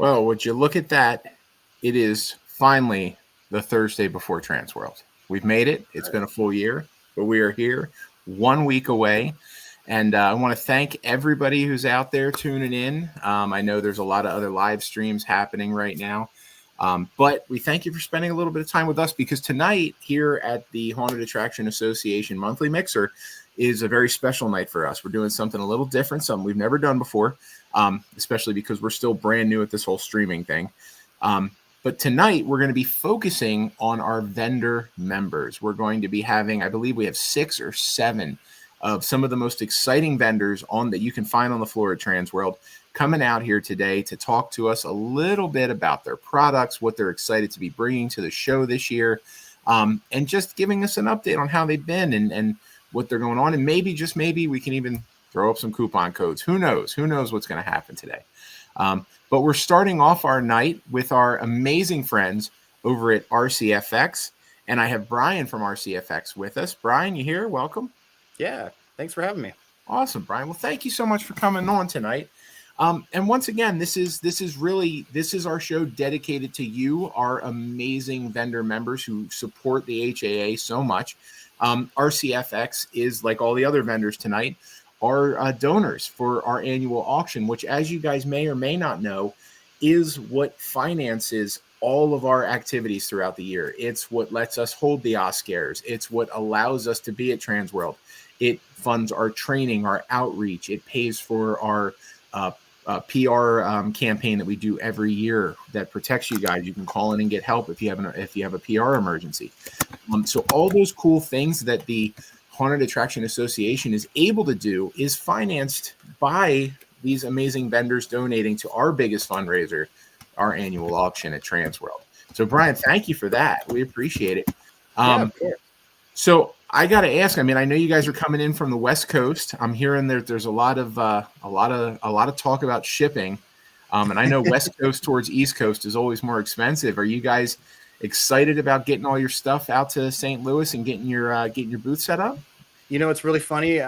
Well, would you look at that? It is finally the Thursday before Transworld. We've made it. It's been a full year, but we are here 1 week away. And I want to thank everybody who's out there tuning in. I know there's a lot of other live streams happening right now. But we thank you for spending a little bit of time with us, because tonight here at the Haunted Attraction Association Monthly Mixer is a very special night for us. We're doing something a little different, something we've never done before, especially because we're still brand new at this whole streaming thing. But tonight we're going to be focusing on our vendor members. We're going to be having, I believe we have 6 or 7 of some of the most exciting vendors on that you can find on the floor at Transworld coming out here today to talk to us a little bit about their products, what they're excited to be bringing to the show this year, and just giving us an update on how they've been and what they're going on. And maybe, just maybe, we can even throw up some coupon codes. Who knows? Who knows what's going to happen today? But we're starting off our night with our amazing friends over at RCFX. And I have Brian from RCFX with us. Brian, you here? Welcome. Yeah, thanks for having me. Awesome, Brian. Well, thank you so much for coming on tonight. And once again, this is our show dedicated to you, our amazing vendor members who support the HAA so much. RCFX is, like all the other vendors tonight, are donors for our annual auction, which, as you guys may or may not know, is what finances all of our activities throughout the year. It's what lets us hold the Oscars. It's what allows us to be at Transworld. It funds our training, our outreach. It pays for our PR campaign that we do every year that protects you guys. You can call in and get help if you have a PR emergency. So all those cool things that the Haunted Attraction Association is able to do is financed by these amazing vendors donating to our biggest fundraiser, our annual auction at Transworld. So Brian, thank you for that. We appreciate it. So I got to ask, I mean, I know you guys are coming in from the West Coast. I'm hearing there's a lot of talk about shipping. And I know West Coast towards East Coast is always more expensive. Are you guys excited about getting all your stuff out to St. Louis and getting your booth set up? You know, it's really funny.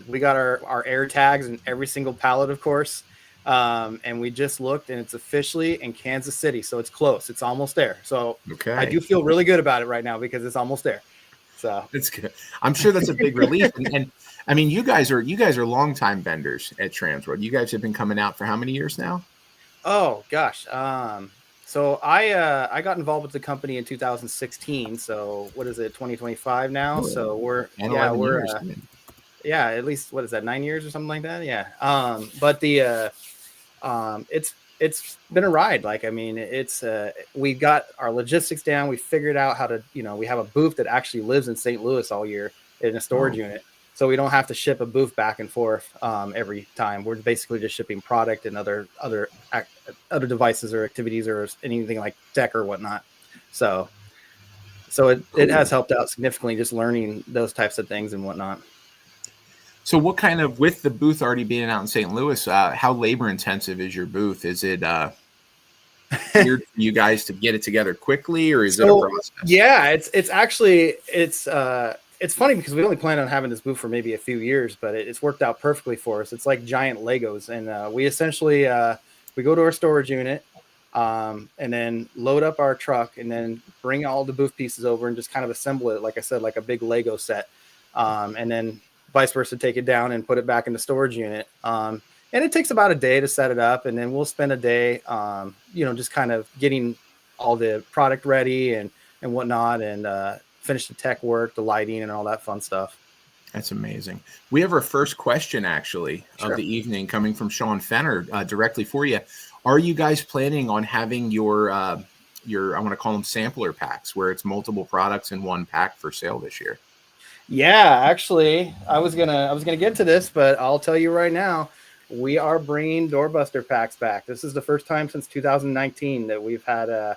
We got our air tags in every single pallet, of course. And we just looked, and it's officially in Kansas City. So it's close. It's almost there. So okay. I do feel really good about it right now because it's almost there. So that's good. I'm sure that's a big relief. And I mean, you guys are longtime vendors at Transworld. You guys have been coming out for how many years now? Oh gosh. So I got involved with the company in 2016. So what is it, 2025 now? Oh, so we're at least, what is that, 9 years or something like that? Yeah. But the it's been a ride. Like, I mean, we got our logistics down. We figured out how to, we have a booth that actually lives in St. Louis all year in a storage unit. So we don't have to ship a booth back and forth every time. We're basically just shipping product and other devices or activities or anything like tech or whatnot. So it has helped out significantly, just learning those types of things and whatnot. So what kind of, with the booth already being out in St. Louis, how labor intensive is your booth? Is it weird for you guys to get it together quickly, or is it a process? Yeah, it's actually, it's funny because we only planned on having this booth for maybe a few years, but it's worked out perfectly for us. It's like giant Legos. And we essentially, we go to our storage unit and then load up our truck and then bring all the booth pieces over and just kind of assemble it, like I said, like a big Lego set. And then vice versa, take it down and put it back in the storage unit. And it takes about a day to set it up. And then we'll spend a day, just kind of getting all the product ready and whatnot, and finish the tech work, the lighting, and all that fun stuff. That's amazing. We have our first question, actually, of the evening coming from Sean Fenner directly for you. Are you guys planning on having your I want to call them sampler packs, where it's multiple products in one pack for sale this year? Yeah, actually, I was gonna get to this, but I'll tell you right now, we are bringing doorbuster packs back. This is the first time since 2019 that we've had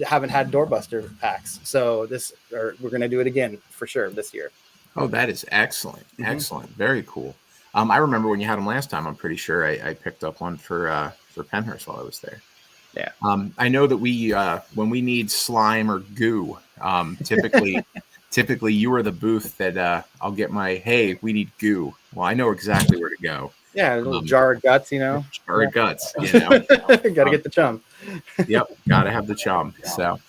haven't had doorbuster packs. So we're gonna do it again for sure this year. Oh, that is excellent! Excellent, very cool. I remember when you had them last time. I'm pretty sure I picked up one for Penhurst while I was there. Yeah. I know that we when we need slime or goo, typically you are the booth that I'll get my, hey, we need goo. Well, I know exactly where to go. Yeah, a little jar of guts, you know. Jar of guts, you know. Got to get the chum. Yep, gotta have the chum. So,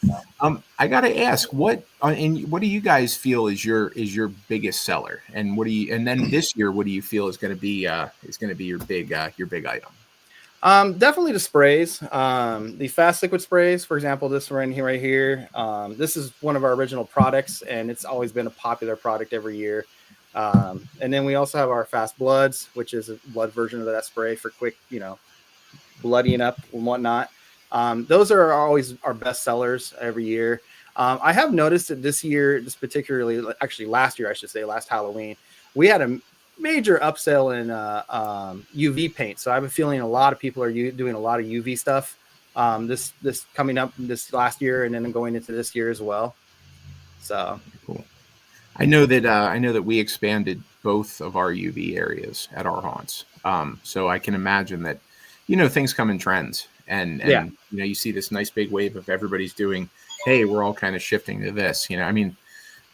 I gotta ask, and what do you guys feel is your biggest seller, and and then this year, what do you feel is going to be your big item? Definitely the sprays. The fast liquid sprays, for example, this one right here. This is one of our original products, and it's always been a popular product every year. And then we also have our fast bloods, which is a blood version of that spray for quick, bloodying up and whatnot. Those are always our best sellers every year. I have noticed that this year, actually last year, I should say, last Halloween, we had a major upsell in UV paint. So I have a feeling a lot of people are doing a lot of UV stuff this coming up this last year, and then going into this year as well. So cool. I know that we expanded both of our UV areas at our haunts. So I can imagine that, things come in trends, and you see this nice big wave of everybody's doing, hey, we're all kind of shifting to this. I mean,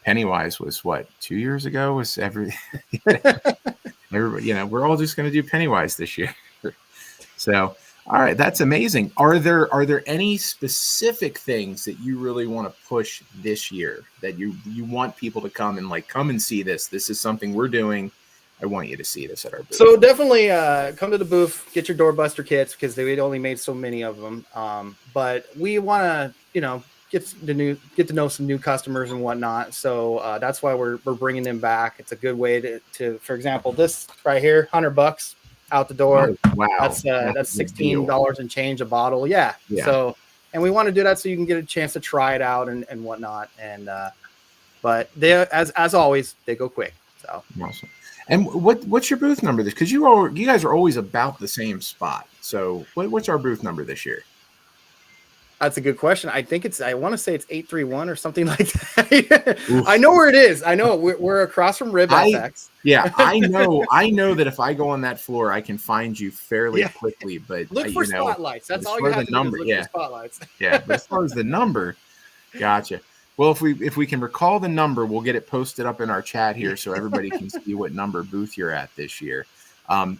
Pennywise was what, 2 years ago? Was everybody, we're all just going to do Pennywise this year. So, all right, that's amazing. Are there any specific things that you really want to push this year that you want people to come and see this? This is something we're doing. I want you to see this at our booth. So definitely come to the booth, get your doorbuster kits, because they only made so many of them. But we want to, get to know some new customers and whatnot. So that's why we're bringing them back. It's a good way to for example, this right here, $100 out the door. Oh, wow. That's $16 and change a bottle. Yeah. So, and we want to do that so you can get a chance to try it out and whatnot. And, but they, as always, they go quick. So awesome. And what's your booth number this? Because you guys are always about the same spot. So what's our booth number this year? That's a good question. I want to say it's 831 or something like that. I know where it is. I know we're across from Rib FX. Yeah, I know that if I go on that floor, I can find you fairly quickly. But look for spotlights. That's all you have to do. Look for spotlights. Yeah, but as far as the number, gotcha. Well, if we can recall the number, we'll get it posted up in our chat here so everybody can see what number booth you're at this year.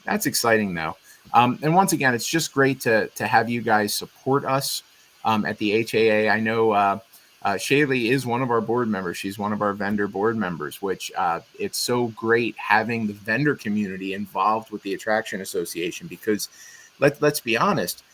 That's exciting though. And once again, it's just great to have you guys support us. At the HAA. I know Shaylee is one of our board members. She's one of our vendor board members, which it's so great having the vendor community involved with the Attraction Association, because let's be honest,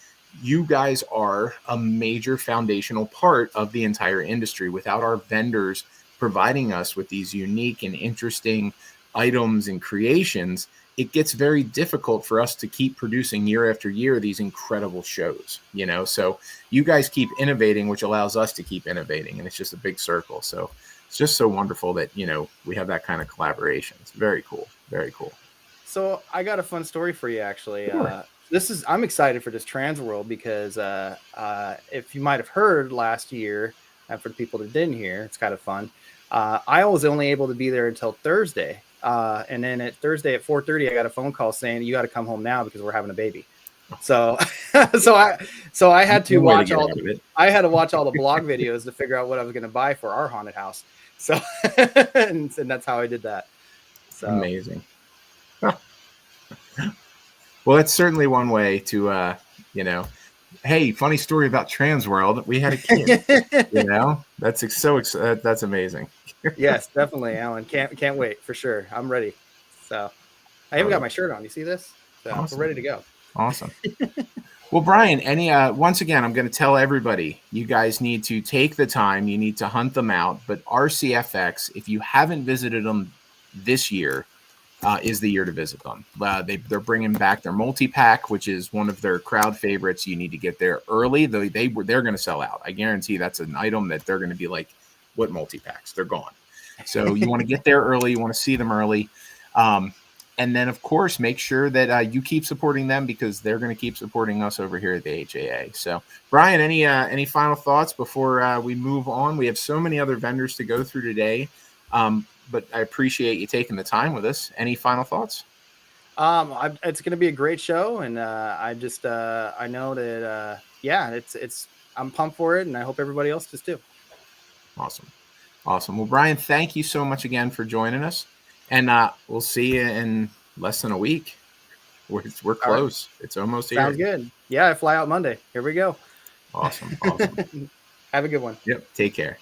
you guys are a major foundational part of the entire industry. Without our vendors providing us with these unique and interesting items and creations, it gets very difficult for us to keep producing year after year these incredible shows, so you guys keep innovating, which allows us to keep innovating, and it's just a big circle. So it's just so wonderful that, we have that kind of collaboration. It's very cool. Very cool. So I got a fun story for you, actually. Sure. I'm excited for this Trans World because if you might have heard last year, and for the people that didn't hear, it's kind of fun. I was only able to be there until Thursday. And then at Thursday at 4:30, I got a phone call saying you got to come home now because we're having a baby. So, I had to watch all the blog videos to figure out what I was going to buy for our haunted house. So, and that's how I did that. So amazing. Well, that's certainly one way to, hey, funny story about Trans World. We had a kid, that's amazing. Yes, definitely, Alan. Can't wait for sure. I'm ready. So I even got my shirt on. You see this? So awesome. We're ready to go. Awesome. Well, Brian, once again, I'm going to tell everybody, you guys need to take the time. You need to hunt them out. But RCFX, if you haven't visited them this year, is the year to visit them. They're bringing back their multi-pack, which is one of their crowd favorites. You need to get there early. They're going to sell out. I guarantee that's an item that they're going to be like, what multi-packs? They're gone. So you want to get there early. You want to see them early. And then, of course, make sure that you keep supporting them, because they're going to keep supporting us over here at the HAA. So, Brian, any final thoughts before we move on? We have so many other vendors to go through today, but I appreciate you taking the time with us. Any final thoughts? It's going to be a great show, and I know that I'm pumped for it, and I hope everybody else is too. Awesome. Well, Brian, thank you so much again for joining us. And we'll see you in less than a week. We're All right. close. It's almost here. Sounds good. Yeah, I fly out Monday. Here we go. Awesome. Have a good one. Yep. Take care.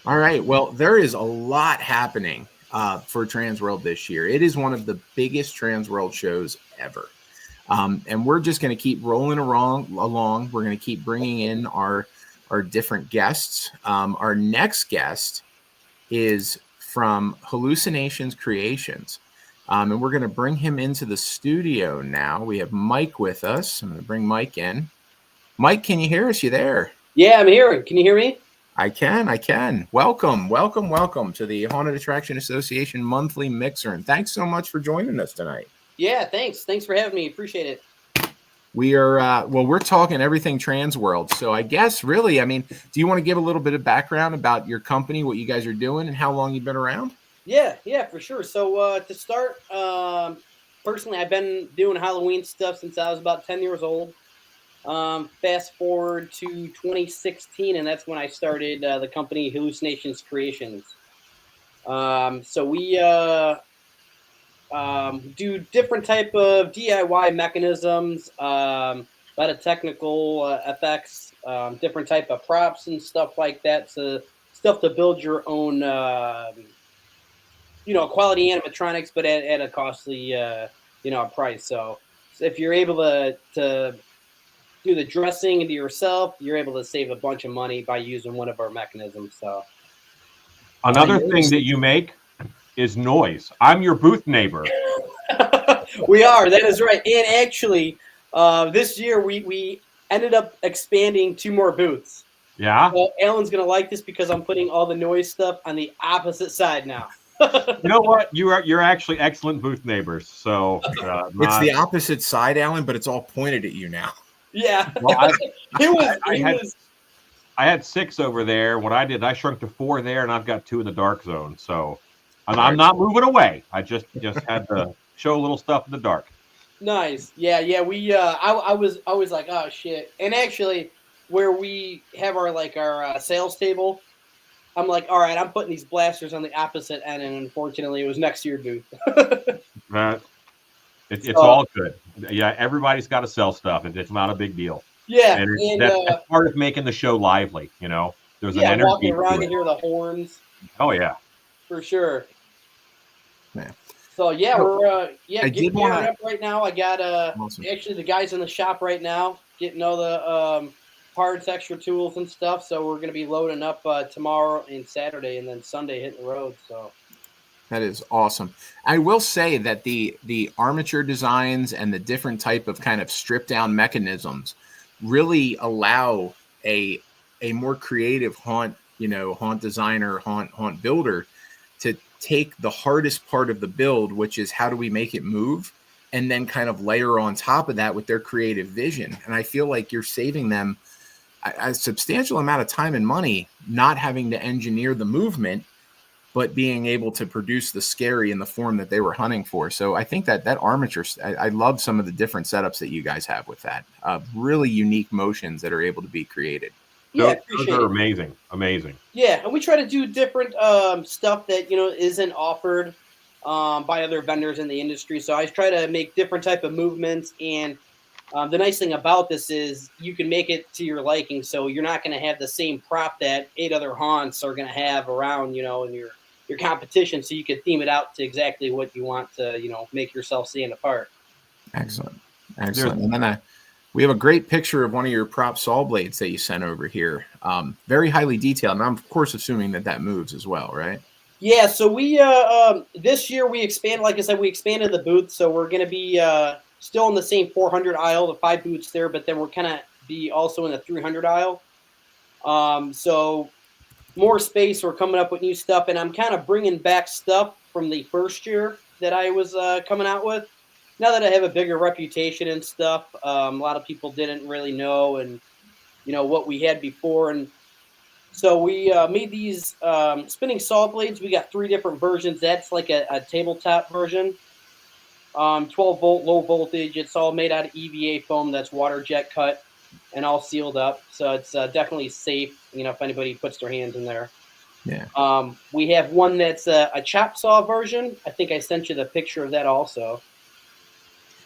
All right. Well, there is a lot happening for Transworld this year. It is one of the biggest Transworld shows ever. And we're just going to keep rolling along. We're going to keep bringing in our different guests. Our next guest is from Hallucinations Creations. And we're going to bring him into the studio now. We have Mike with us. I'm going to bring Mike in. Mike, can you hear us? You there? Yeah, I'm here. Can you hear me? I can. Welcome to the Haunted Attraction Association Monthly Mixer. And thanks so much for joining us tonight. Yeah, thanks. Thanks for having me. Appreciate it. We are, we're talking everything Transworld. So I guess really, I mean, do you want to give a little bit of background about your company, what you guys are doing, and how long you've been around? Yeah, for sure. So to start, personally, I've been doing Halloween stuff since I was about 10 years old. Fast forward to 2016, and that's when I started the company Hallucinations Creations. So we do different type of DIY mechanisms, a lot of technical effects, different type of props and stuff like that. So stuff to build your own, quality animatronics, but at a costly, price. So if you're able to do the dressing into yourself, you're able to save a bunch of money by using one of our mechanisms. So another thing that you make is noise. I'm your booth neighbor. We are. That is right. And actually, this year we ended up expanding 2 more booths. Yeah. So Alan's gonna like this because I'm putting all the noise stuff on the opposite side now. You know what? You're actually excellent booth neighbors. So it's the opposite side, Alan, but it's all pointed at you now. Yeah. Well, I had 6 over there. What I did, I shrunk to 4 there, and I've got 2 in the dark zone. So I'm not moving away. I just had to show a little stuff in the dark. Nice. Yeah. We I was like, oh shit. And actually, where we have our sales table, I'm like, all right, I'm putting these blasters on the opposite end, and unfortunately, it was next to your booth. It's all good. Yeah, everybody's got to sell stuff. It's not a big deal. Yeah, and that's part of making the show lively. There's an energy. Walking around and hear the horns. Oh yeah, for sure. Man. So we're getting gearing up right now. I got actually the guys in the shop right now getting all the parts, extra tools and stuff. So we're going to be loading up tomorrow and Saturday, and then Sunday hitting the road. So that is awesome. I will say that the armature designs and the different type of kind of stripped down mechanisms really allow a more creative haunt designer, haunt builder to take the hardest part of the build, which is how do we make it move, and then kind of layer on top of that with their creative vision. And I feel like you're saving them a substantial amount of time and money, not having to engineer the movement, but being able to produce the scary in the form that they were hunting for. So I think that armature, I love some of the different setups that you guys have with that. Really unique motions that are able to be created. Yeah, those are amazing. Yeah, and we try to do different stuff that isn't offered by other vendors in the industry. So I try to make different type of movements, and the nice thing about this is you can make it to your liking. So you're not going to have the same prop that 8 other haunts are going to have around, in your competition. So you can theme it out to exactly what you want to, make yourself stand apart. Excellent. And then we have a great picture of one of your prop saw blades that you sent over here. Very highly detailed. And I'm of course assuming that moves as well, right? Yeah. So we this year we expanded. Like I said, we expanded the booth. So we're going to be still in the same 400 aisle, the 5 booths there, but then we're kind of be also in the 300 aisle. So more space. We're coming up with new stuff, and I'm kind of bringing back stuff from the first year that I was coming out with. Now that I have a bigger reputation and stuff, a lot of people didn't really know and what we had before, and so we made these spinning saw blades. We got 3 different versions. That's like a tabletop version, 12-volt low voltage. It's all made out of EVA foam that's water jet cut and all sealed up, so it's definitely safe. If anybody puts their hands in there. Yeah. We have one that's a chop saw version. I think I sent you the picture of that also.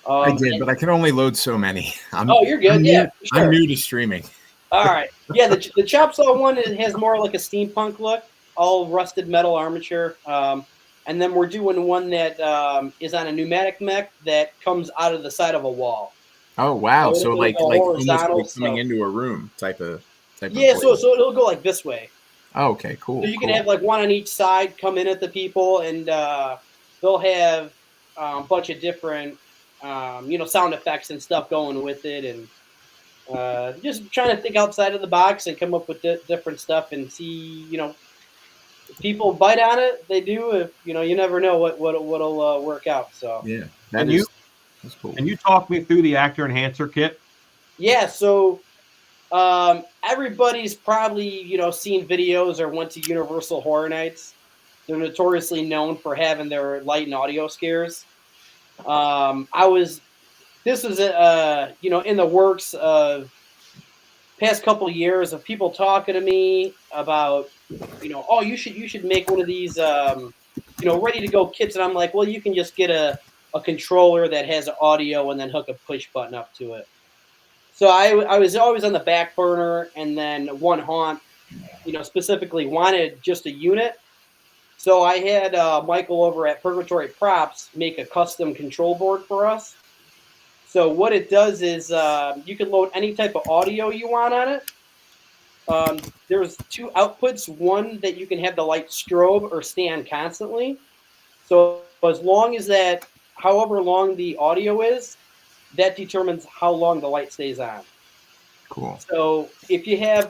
I did, but I can only load so many. Oh, you're good. Yeah, for I'm sure. new to streaming. All right. Yeah, the chop saw one has more like a steampunk look, all rusted metal armature. And then we're doing one that is on a pneumatic mech that comes out of the side of a wall. Oh wow! So It'll like go almost horizontal. like coming So into a room type of yeah, place. so it'll go like this way. Oh, okay, cool. So you can cool. have like one on each side come in at the people, and they'll have a bunch of different, sound effects and stuff going with it, and just trying to think outside of the box and come up with different stuff and see, if people bite on it, they do. If you never know what'll work out. So Yeah, That's cool. Can you talk me through the actor enhancer kit? yeah, so everybody's probably seen videos or went to Universal Horror Nights. They're notoriously known for having their light and audio scares. This was in the works of past couple of years of people talking to me about oh, you should make one of these ready to go kits, and I'm like, well, you can just get a controller that has audio and then hook a push button up to it. So I was always on the back burner, and then one haunt specifically wanted just a unit. So I had Michael over at Purgatory Props make a custom control board for us. So what it does is you can load any type of audio you want on it. There's two outputs, one that you can have the light strobe or stay on constantly. So as long as that, however long the audio is, that determines how long the light stays on. Cool. So if you have,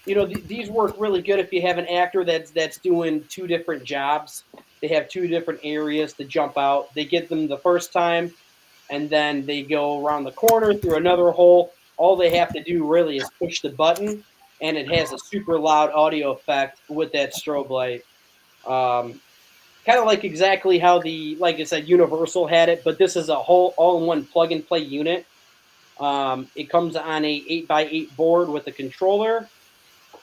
these work really good if you have an actor that's doing two different jobs. They have two different areas to jump out. They get them the first time, and then they go around the corner through another hole. All they have to do really is push the button, and it has a super loud audio effect with that strobe light. Kind of like exactly how like I said, Universal had it, but this is a whole all-in-one plug-and-play unit. It comes on a 8x8 board with a controller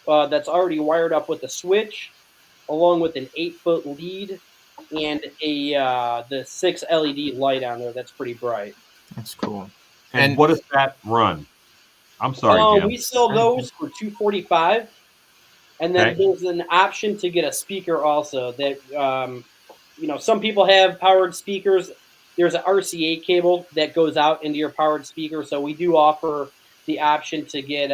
that's already wired up with a switch, along with an 8-foot lead and the 6 LED light on there that's pretty bright. That's cool. And what does that run? I'm sorry, Jim. We sell those for $245, and then there's an option to get a speaker also. That some people have powered speakers. There's an RCA cable that goes out into your powered speaker, so we do offer the option to get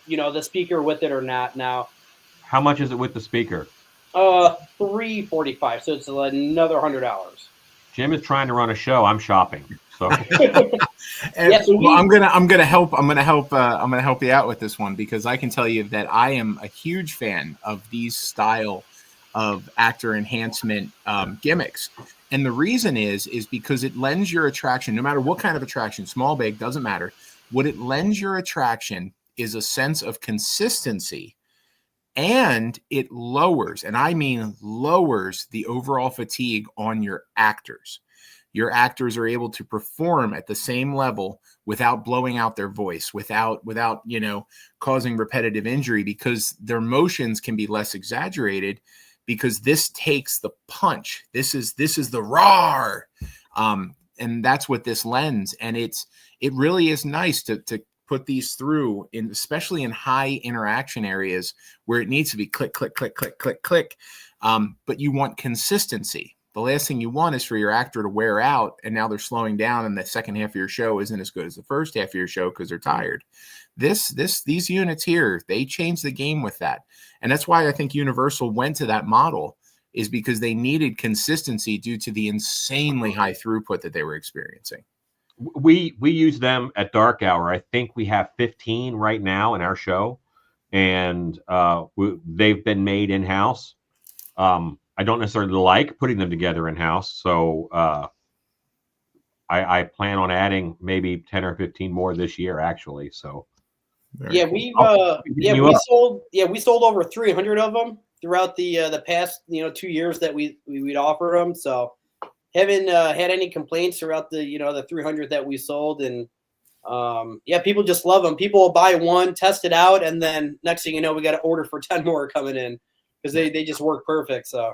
the speaker with it or not. Now, how much is it with the speaker? $345, so it's another $100. Jim is trying to run a show. I'm shopping. So, I'm gonna help you out with this one, because I can tell you that I am a huge fan of these style of actor enhancement gimmicks, and the reason is because it lends your attraction, no matter what kind of attraction, small, big, doesn't matter. What it lends your attraction is a sense of consistency. And it lowers, and I mean lowers, the overall fatigue on your actors. Your actors are able to perform at the same level without blowing out their voice, without causing repetitive injury, because their motions can be less exaggerated, because this takes the punch. This is the roar. And that's what this lends. And it really is nice to put these through, especially in high interaction areas where it needs to be click, click, click, click, click, click. But you want consistency. The last thing you want is for your actor to wear out, and now they're slowing down, and the second half of your show isn't as good as the first half of your show because they're tired. These units here, they changed the game with that. And that's why I think Universal went to that model, is because they needed consistency due to the insanely high throughput that they were experiencing. We use them at Dark Hour. I think we have 15 right now in our show, and they've been made in-house. I don't necessarily like putting them together in-house, so I plan on adding maybe 10 or 15 more this year, actually. So yeah, cool. we sold over 300 of them throughout the past 2 years that we'd offer them. So haven't had any complaints throughout the the 300 that we sold, and Yeah, people just love them. People will buy one, test it out, and then next thing you know, we got to order for 10 more coming in because they just work perfect. So,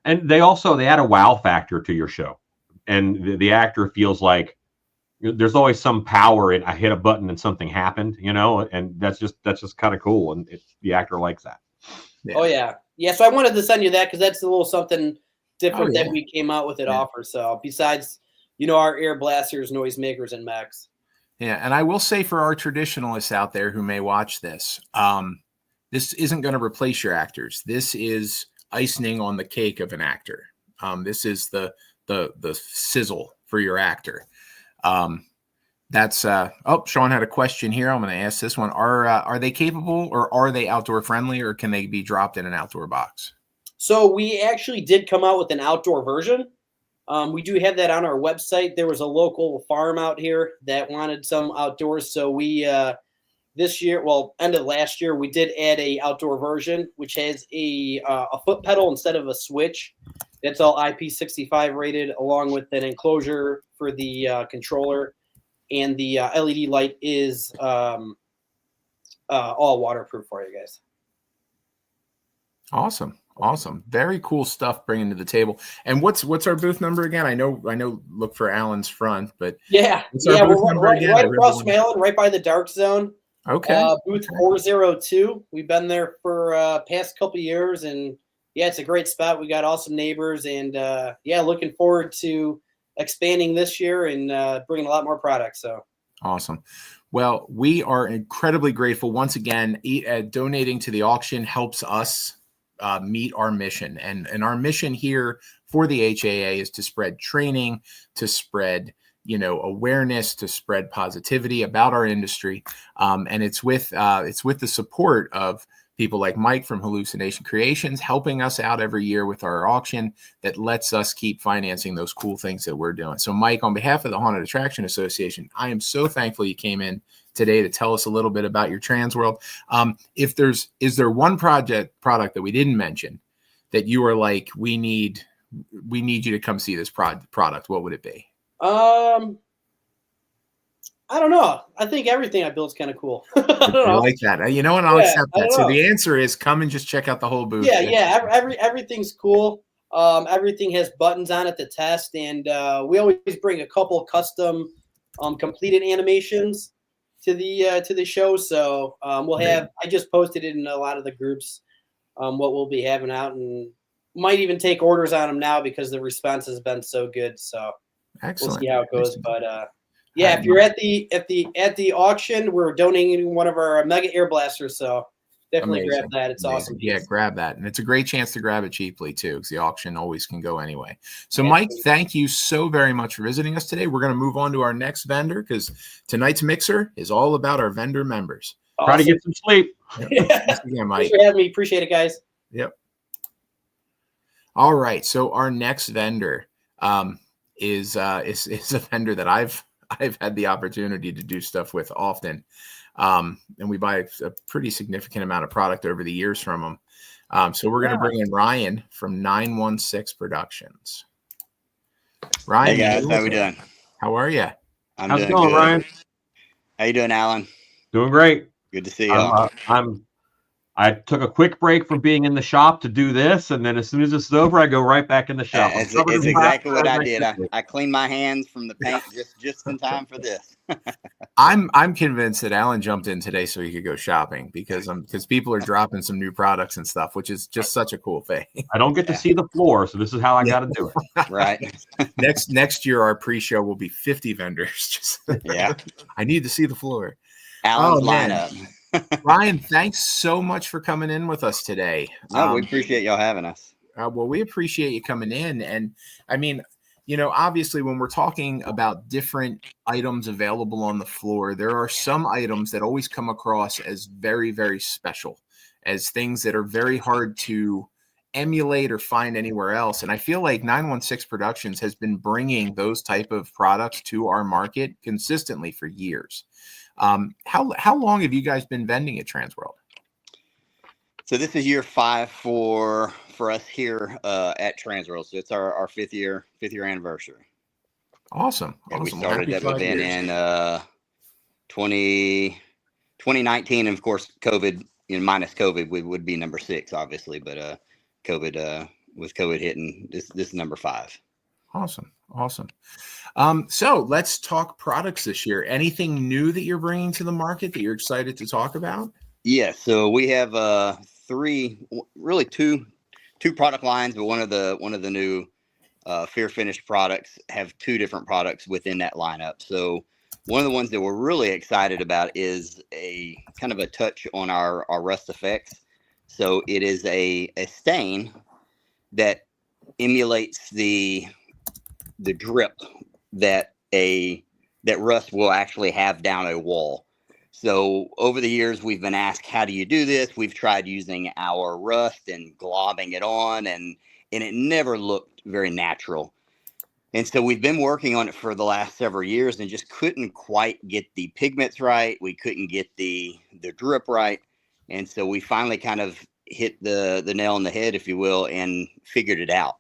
and they add a wow factor to your show, and the actor feels like there's always some power in I hit a button and something happened, and that's just kind of cool, and the actor likes that. Yeah. Oh yeah. So I wanted to send you that because that's a little something different that we came out with offer. So besides, our air blasters, noisemakers, and mechs. Yeah, and I will say for our traditionalists out there who may watch this, this isn't going to replace your actors. This is icing on the cake of an actor. This is the sizzle for your actor. That's Sean had a question here. I'm going to ask this one. Are they capable, or are they outdoor friendly, or can they be dropped in an outdoor box? So we actually did come out with an outdoor version. We do have that on our website. There was a local farm out here that wanted some outdoors. So we this year, end of last year, we did add a outdoor version, which has a foot pedal instead of a switch. That's all IP65 rated, along with an enclosure for the controller. And the LED light is all waterproof for you guys. Awesome. Very cool stuff bringing to the table. And what's our booth number again? I know. Look for Alan's front, but we're right across from Alan, right by the dark zone. Okay. Booth 402. We've been there for past couple years, and it's a great spot. We got awesome neighbors, and looking forward to expanding this year and bringing a lot more products. So awesome. Well, we are incredibly grateful once again. Donating to the auction helps us meet our mission, and our mission here for the HAA is to spread training, to spread awareness, to spread positivity about our industry, and it's with the support of people like Mike from Hallucination Creations helping us out every year with our auction that lets us keep financing those cool things that we're doing. So Mike, on behalf of the Haunted Attraction Association, I am so thankful you came in today to tell us a little bit about your trans world. Is there one product that we didn't mention that you are like, we need you to come see this product? What would it be? I don't know. I think everything I build is kind of cool. I don't know. I like that. You know what? I'll accept that. So the answer is come and just check out the whole booth. Yeah. Everything's cool. Everything has buttons on it to test, and we always bring a couple custom completed animations to the show. So we'll have. I just posted it in a lot of the groups. What we'll be having out, and might even take orders on them now because the response has been so good. So excellent. We'll see how it goes, but. If you're at the auction, we're donating one of our mega air blasters, so definitely grab that. It's awesome. Yeah, grab that, and it's a great chance to grab it cheaply too, because the auction always can go anyway. So, Mike, thank you so very much for visiting us today. We're going to move on to our next vendor because tonight's mixer is all about our vendor members. Awesome. Try to get some sleep. Thanks again, Mike. Thanks for having me. Appreciate it, guys. Yep. All right, so our next vendor is a vendor that I've had the opportunity to do stuff with often. And we buy a pretty significant amount of product over the years from them. So we're going to bring in Ryan from 916 Productions. Ryan. Hey guys, how we doing? How are you? How's it going, Ryan? How you doing, Alan? Doing great. Good to see you. I took a quick break from being in the shop to do this, and then as soon as this is over, I go right back in the shop. It's exactly what I did. I cleaned my hands from the paint just in time for this. I'm convinced that Alan jumped in today so he could go shopping because people are dropping some new products and stuff, which is just such a cool thing. I don't get to see the floor, so this is how I got to do it. Right. Next year, our pre-show will be 50 vendors. I need to see the floor. Alan's lineup. Ryan, thanks so much for coming in with us today. We appreciate y'all having us. Well, we appreciate you coming in. And I mean, obviously when we're talking about different items available on the floor, there are some items that always come across as very, very special, as things that are very hard to emulate or find anywhere else. And I feel like 916 Productions has been bringing those type of products to our market consistently for years. How long have you guys been vending at Transworld? So this is year 5 for us here at Transworld. So it's our fifth year anniversary. Awesome. We started that event in 2019, and of course COVID, minus COVID would be number 6, obviously, but COVID, with COVID hitting, this is number 5. Awesome. So let's talk products this year. Anything new that you're bringing to the market that you're excited to talk about? Yeah, so we have 2 product lines, but one of the new Fear Finish products have 2 different products within that lineup. So one of the ones that we're really excited about is a kind of a touch on our rust effects. So it is a stain that emulates the drip that rust will actually have down a wall. So over the years, we've been asked, how do you do this? We've tried using our rust and globbing it on, and it never looked very natural. And so we've been working on it for the last several years and just couldn't quite get the pigments right. We couldn't get the drip right. And so we finally kind of hit the nail on the head, if you will, and figured it out.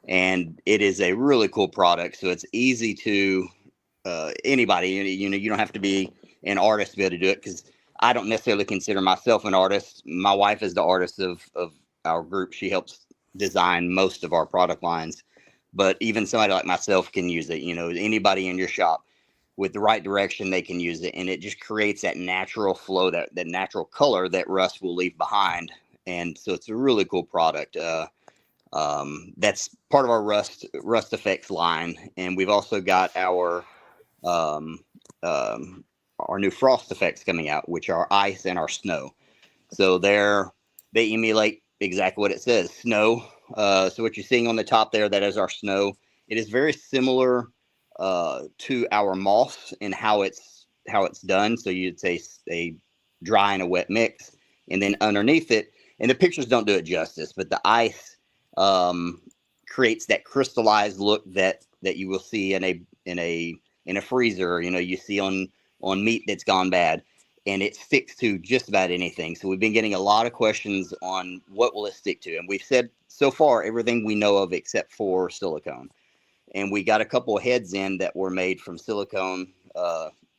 And it is a really cool product. So it's easy to anybody, you don't have to be an artist to be able to do it, because I don't necessarily consider myself an artist. My wife is the artist of our group. She helps design most of our product lines, but even somebody like myself can use it. Anybody in your shop with the right direction, they can use it, and it just creates that natural flow, that natural color that rust will leave behind. And so it's a really cool product. That's part of our rust effects line, and we've also got our new frost effects coming out, which are ice and our snow. So they emulate exactly what it says, snow. So what you're seeing on the top there, that is our snow. It is very similar to our moss in how it's done. So you'd say a dry and a wet mix, and then underneath it, and the pictures don't do it justice, but the ice creates that crystallized look that you will see in a freezer. You see on meat that's gone bad, and it sticks to just about anything. So we've been getting a lot of questions on what will it stick to, and we've said so far everything we know of except for silicone. And we got a couple of heads in that were made from silicone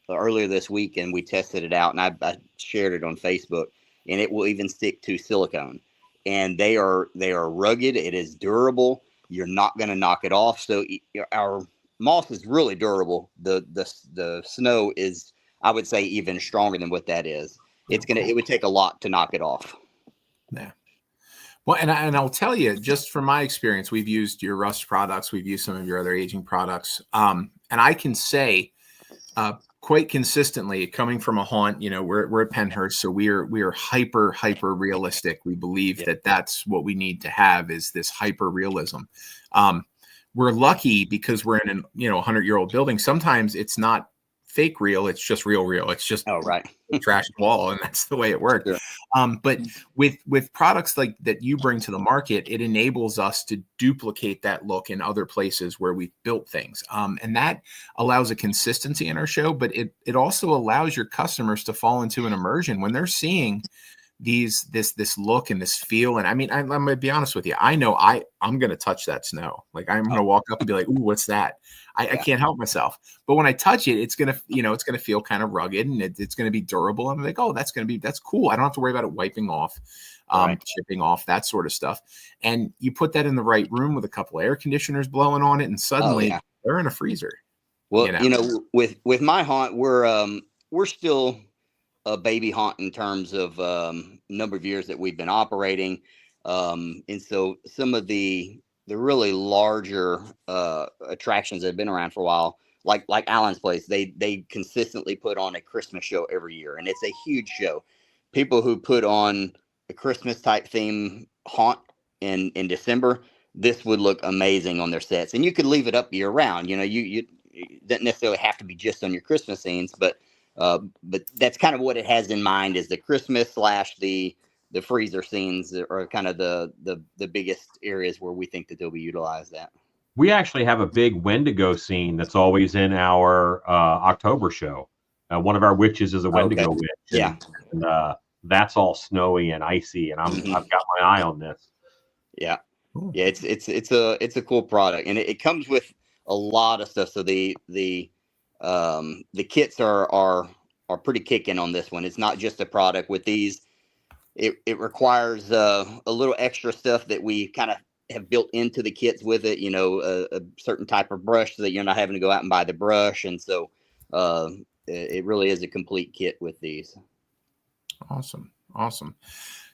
earlier this week, and we tested it out, and I shared it on Facebook, and it will even stick to silicone. And they are rugged. It is durable. You're not going to knock it off. So our moss is really durable. The snow is, I would say, even stronger than what that is. It would take a lot to knock it off. Yeah. Well, and I'll tell you, just from my experience, we've used your rust products. We've used some of your other aging products. And I can say quite consistently, coming from a haunt, we're at Pennhurst, so we are hyper realistic. We believe that that's what we need to have, is this hyper realism. We're lucky because we're in a 100-year-old building. Sometimes it's not fake real, it's just real. It's just a trashed wall, and that's the way it works. Sure. But with products like that you bring to the market, it enables us to duplicate that look in other places where we've built things. And that allows a consistency in our show, but it also allows your customers to fall into an immersion when they're seeing this look and this feel. And I mean, I'm gonna be honest with you. I know I'm gonna touch that snow. Like, I'm gonna walk up and be like, "Ooh, what's that?" I can't help myself. But when I touch it, it's gonna feel kind of rugged, and it's gonna be durable. I'm like, "Oh, that's cool. I don't have to worry about it wiping off, chipping off, that sort of stuff." And you put that in the right room with a couple air conditioners blowing on it, and suddenly they're in a freezer. Well, with my haunt, we're still a baby haunt in terms of number of years that we've been operating, and so some of the really larger attractions that have been around for a while, like Alan's Place, they consistently put on a Christmas show every year, and it's a huge show. People who put on a Christmas type theme haunt in December, this would look amazing on their sets, and you could leave it up year round. You don't necessarily have to be just on your Christmas scenes, but that's kind of what it has in mind, is the Christmas / the freezer scenes are kind of the biggest areas where we think that they'll be utilized at. We actually have a big Wendigo scene that's always in our October show. One of our witches is a Wendigo witch. Yeah. And that's all snowy and icy, and I've got my eye on this. Yeah. Cool. Yeah, it's a cool product, and it comes with a lot of stuff. So the kits are pretty kicking on this one. It's not just a product with these. It requires a little extra stuff that we kind of have built into the kits with it, you know, a certain type of brush so that you're not having to go out and buy the brush. And so it really is a complete kit with these. Awesome. Awesome.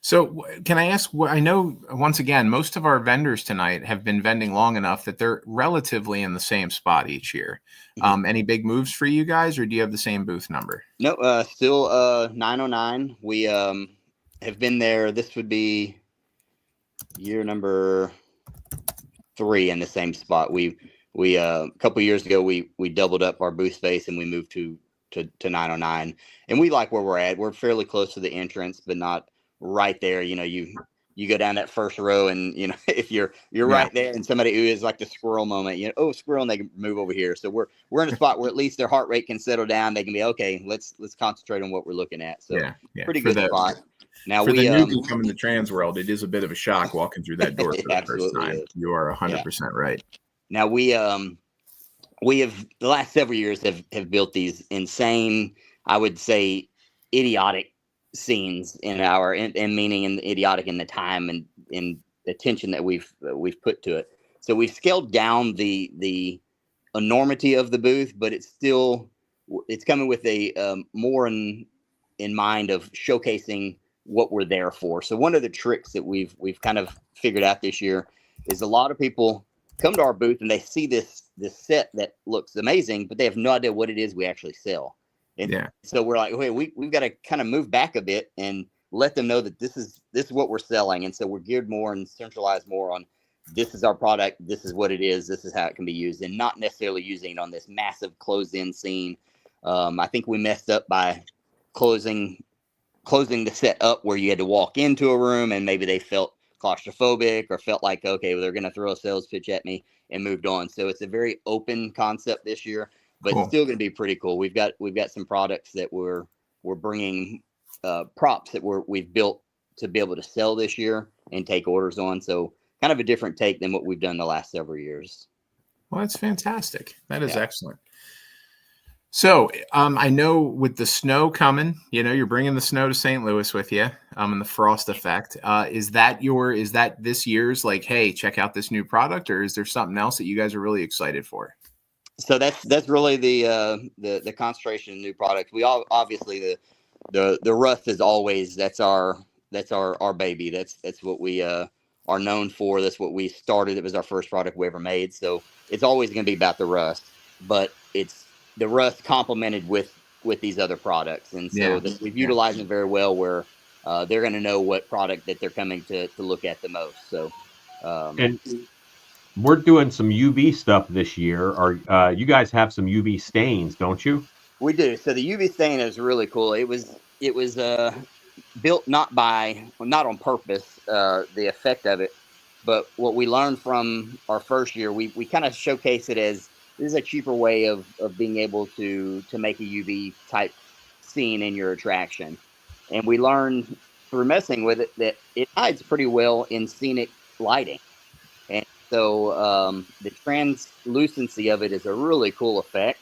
So can I ask, I know once again, most of our vendors tonight have been vending long enough that they're relatively in the same spot each year. Any big moves for you guys, or do you have the same booth number? No, still 909. We have been there. This would be year number 3 in the same spot. We a couple years ago we doubled up our booth space and we moved to 909, and we like where we're at. We're fairly close to the entrance, but not right there. You know, you go down that first row, and you know, if you're right there, and somebody who is like the squirrel moment, you know, oh, squirrel, and they can move over here. So we're in a spot where at least their heart rate can settle down. They can be okay. Let's concentrate on what we're looking at. So pretty good spot. Now for the newbie coming to Trans World, it is a bit of a shock walking through that door for the first time. You are 100% right. Now we have the last several years have built these insane, I would say, idiotic scenes in our and meaning in idiotic in the time and in attention that we've put to it. So we've scaled down the enormity of the booth, but it's coming with a more in mind of showcasing what we're there for. So one of the tricks that we've kind of figured out this year is a lot of people come to our booth and they see this set that looks amazing, but they have no idea what it is we actually sell. And so we're like, hey, we've got to kind of move back a bit and let them know that this is what we're selling. And so we're geared more and centralized more on this is our product, this is what it is, this is how it can be used, and not necessarily using it on this massive closed-in scene. I think we messed up by closing the set up where you had to walk into a room and maybe they felt claustrophobic or felt like, okay, well, they're going to throw a sales pitch at me, and moved on. So it's a very open concept this year, but it's still going to be pretty cool. We've got some products that we're bringing, props that we've built to be able to sell this year and take orders on. So kind of a different take than what we've done the last several years. Well, that's fantastic. That is excellent. So I know with the snow coming, you know, you're bringing the snow to St. Louis with you, and the frost effect. Is that this year's like, hey, check out this new product, or is there something else that you guys are really excited for? So that's really the concentration of new products. We obviously the rust is always that's our baby. That's what we are known for. That's what we started. It was our first product we ever made. So it's always going to be about the rust, but it's the rust complemented with these other products. And so we've utilized them very well where they're going to know what product that they're coming to look at the most. So, and we're doing some UV stuff this year. Or you guys have some UV stains, don't you? We do. So the UV stain is really cool. It was built not on purpose, the effect of it, but what we learned from our first year, we kind of showcase it as this is a cheaper way of being able to make a UV type scene in your attraction. And we learned through messing with it that it hides pretty well in scenic lighting. And so the translucency of it is a really cool effect,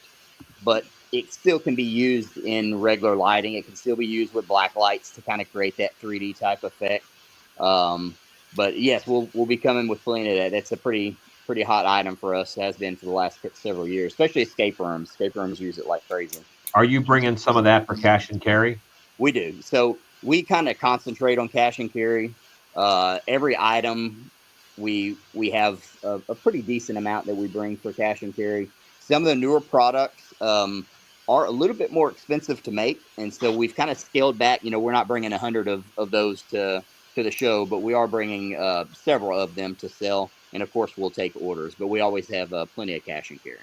but it still can be used in regular lighting. It can still be used with black lights to kind of create that 3D type effect. But yes, we'll be coming with plenty of that. That's a pretty hot item for us, has been for the last several years, especially escape rooms. Escape rooms use it like crazy. Are you bringing some of that for cash and carry? We do. So we kind of concentrate on cash and carry. Every item we have a pretty decent amount that we bring for cash and carry. Some of the newer products are a little bit more expensive to make, and so we've kind of scaled back. You know, we're not bringing 100 of those to the show, but we are bringing several of them to sell. And of course, we'll take orders, but we always have plenty of cash and carry.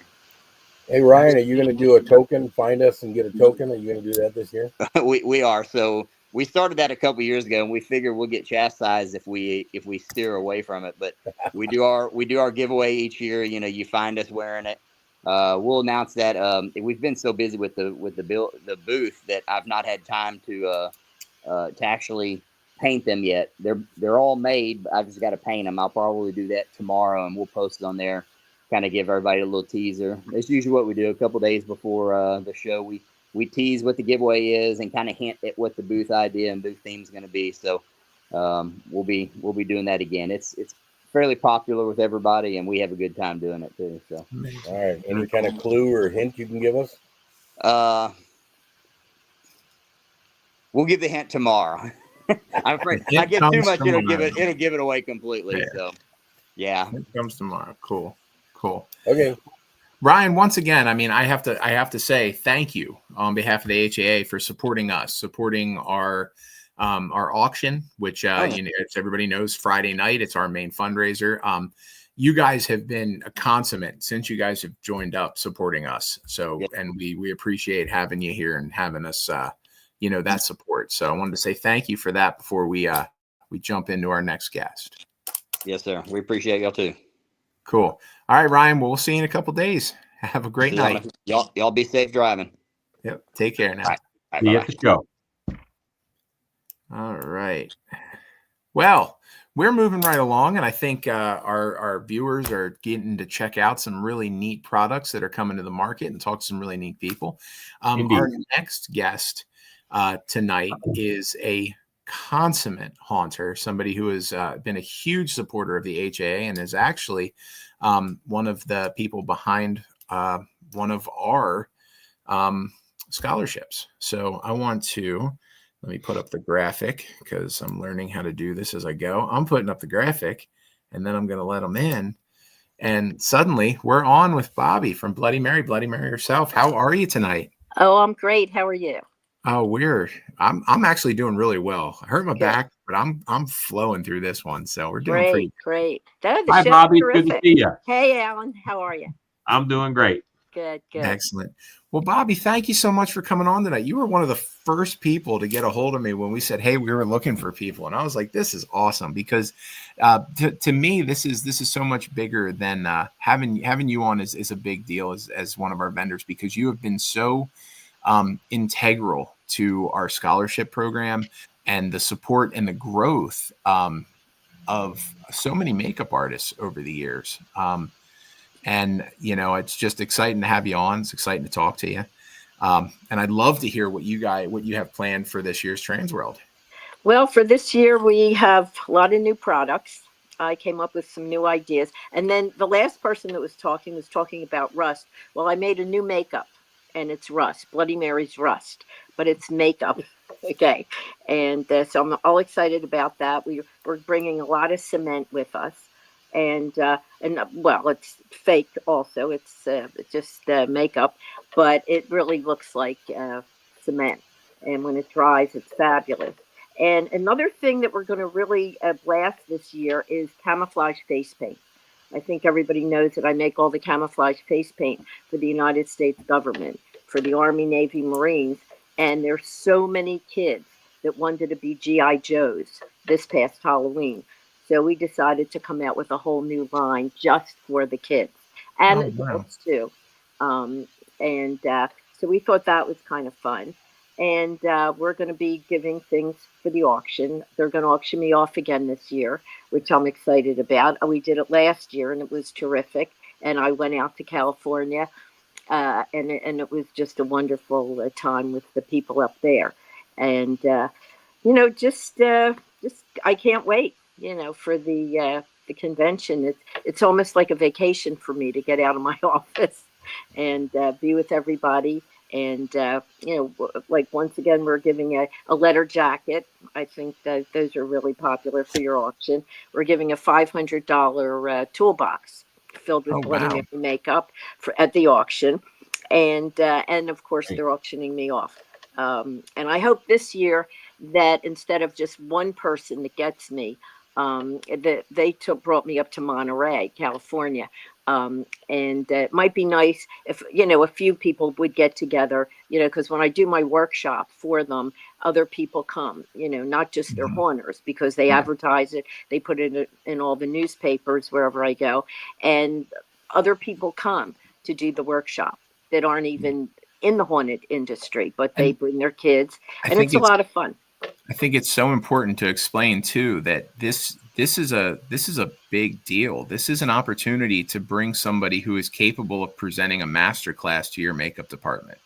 Hey, Ryan, are you going to do a token? Find us and get a token? Are you going to do that this year? we are. So we started that a couple years ago, and we figured we'll get chastised if we steer away from it. But we do our giveaway each year. You know, you find us wearing it. We'll announce that. We've been so busy with the booth that I've not had time to actually paint them yet. They're all made, but I've just got to paint them. I'll probably do that tomorrow, and we'll post it on there, kind of give everybody a little teaser. That's usually what we do. A couple days before the show, we we tease what the giveaway is and kind of hint at what the booth idea and booth theme is going to be. So we'll be doing that again. It's fairly popular with everybody, and we have a good time doing it too. So All right. Any kind of clue or hint you can give us? We'll give the hint tomorrow. I'm afraid It I give too comes much, it'll tomorrow. give it away completely. Yeah. So yeah. It comes tomorrow. Cool. Okay. Ryan, once again, I mean, I have to say thank you on behalf of the HAA for supporting us, supporting our auction, which as everybody knows, Friday night, it's our main fundraiser. You guys have been a consummate since you guys have joined up supporting us. So, Yep. and we appreciate having you here and having us, that support. So I wanted to say thank you for that before we jump into our next guest. Yes, sir. We appreciate y'all too. Cool. All right, Ryan. Well, we'll see you in a couple days. Have a great night. Y'all be safe driving. Yep. Take care now. All right, See you at the show. All right. Well, we're moving right along, and I think our viewers are getting to check out some really neat products that are coming to the market and talk to some really neat people. Our next guest tonight is a consummate haunter, somebody who has been a huge supporter of the HAA and is actually one of the people behind one of our scholarships. So I want to let me put up the graphic because I'm learning how to do this as I go. I'm putting up the graphic and then I'm going to let them in. And suddenly we're on with Bobby from Bloody Mary herself. How are you tonight? Oh, I'm great. How are you? Oh, weird. I'm actually doing really well. I hurt my Good. back, but I'm flowing through this one. So we're doing pretty. Great. Hi, Bobby. Good to see you. Hey, Alan. How are you? I'm doing great. Good. Excellent. Well, Bobby, thank you so much for coming on tonight. You were one of the first people to get a hold of me when we said, hey, we were looking for people. And I was like, this is awesome because to me, this is so much bigger than having you on is a big deal as one of our vendors, because you have been so integral to our scholarship program and the support and the growth of so many makeup artists over the years. And, it's just exciting to have you on. It's exciting to talk to you. And I'd love to hear what you have planned for this year's Trans World. Well, for this year, we have a lot of new products. I came up with some new ideas. And then the last person that was talking about rust. Well, I made a new makeup and it's rust, Bloody Mary's rust, but it's makeup. Okay. And so I'm all excited about that. We're bringing a lot of cement with us. And well, it's fake also. It's just makeup, but it really looks like cement. And when it dries, it's fabulous. And another thing that we're going to really blast this year is camouflage face paint. I think everybody knows that I make all the camouflage face paint for the United States government, for the Army, Navy, Marines. And there's so many kids that wanted to be G.I. Joes this past Halloween. So we decided to come out with a whole new line just for the kids and adults too. So we thought that was kind of fun. And we're going to be giving things for the auction. They're going to auction me off again this year, which I'm excited about. We did it last year and it was terrific. And I went out to California and it was just a wonderful time with the people up there. And, just I can't wait. For the convention, it's almost like a vacation for me to get out of my office and be with everybody. And, like once again, we're giving a letter jacket. I think that those are really popular for your auction. We're giving a $500 toolbox filled with Bloody Mary makeup at the auction. And of course, they're auctioning me off. And I hope this year that instead of just one person that gets me, they brought me up to Monterey, California. And it might be nice if, a few people would get together, because when I do my workshop for them, other people come, not just their haunters, because they advertise it. They put it in all the newspapers wherever I go. And other people come to do the workshop that aren't even in the haunted industry, but they bring their kids. And it's a lot of fun. I think it's so important to explain too that this is a big deal. This is an opportunity to bring somebody who is capable of presenting a master class to your makeup department.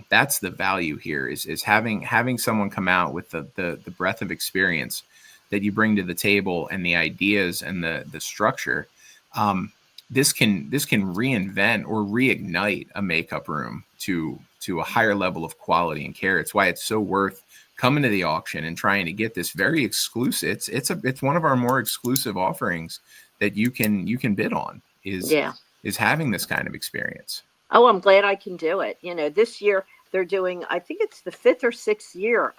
That's the value here is having someone come out with the breadth of experience that you bring to the table and the ideas and the structure. This can reinvent or reignite a makeup room to a higher level of quality and care. It's why it's so worth coming to the auction and trying to get this very exclusive. It's one of our more exclusive offerings that you can bid on is having this kind of experience. Oh, I'm glad I can do it. This year they're doing, I think it's the 5th or 6th year.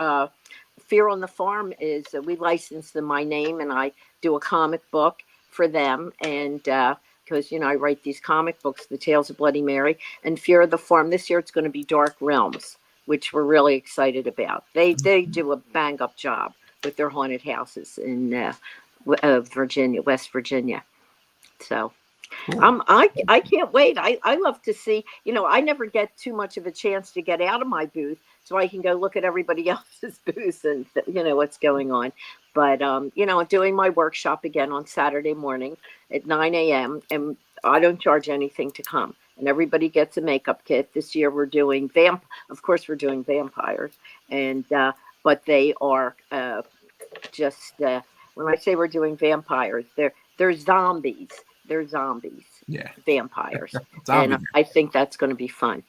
Fear on the Farm is, we license them my name, and I do a comic book for them. And because, I write these comic books, The Tales of Bloody Mary, and Fear of the Farm. This year it's going to be Dark Realms, which we're really excited about. They do a bang up job with their haunted houses in Virginia, West Virginia. So I can't wait. I love to see, I never get too much of a chance to get out of my booth so I can go look at everybody else's booths and what's going on. But I'm doing my workshop again on Saturday morning at 9 a.m. and I don't charge anything to come. And everybody gets a makeup kit. This year we're doing of course we're doing vampires, and but they are just when I say we're doing vampires, they're zombies. They're zombies. Yeah. Vampires. And I think that's going to be fun.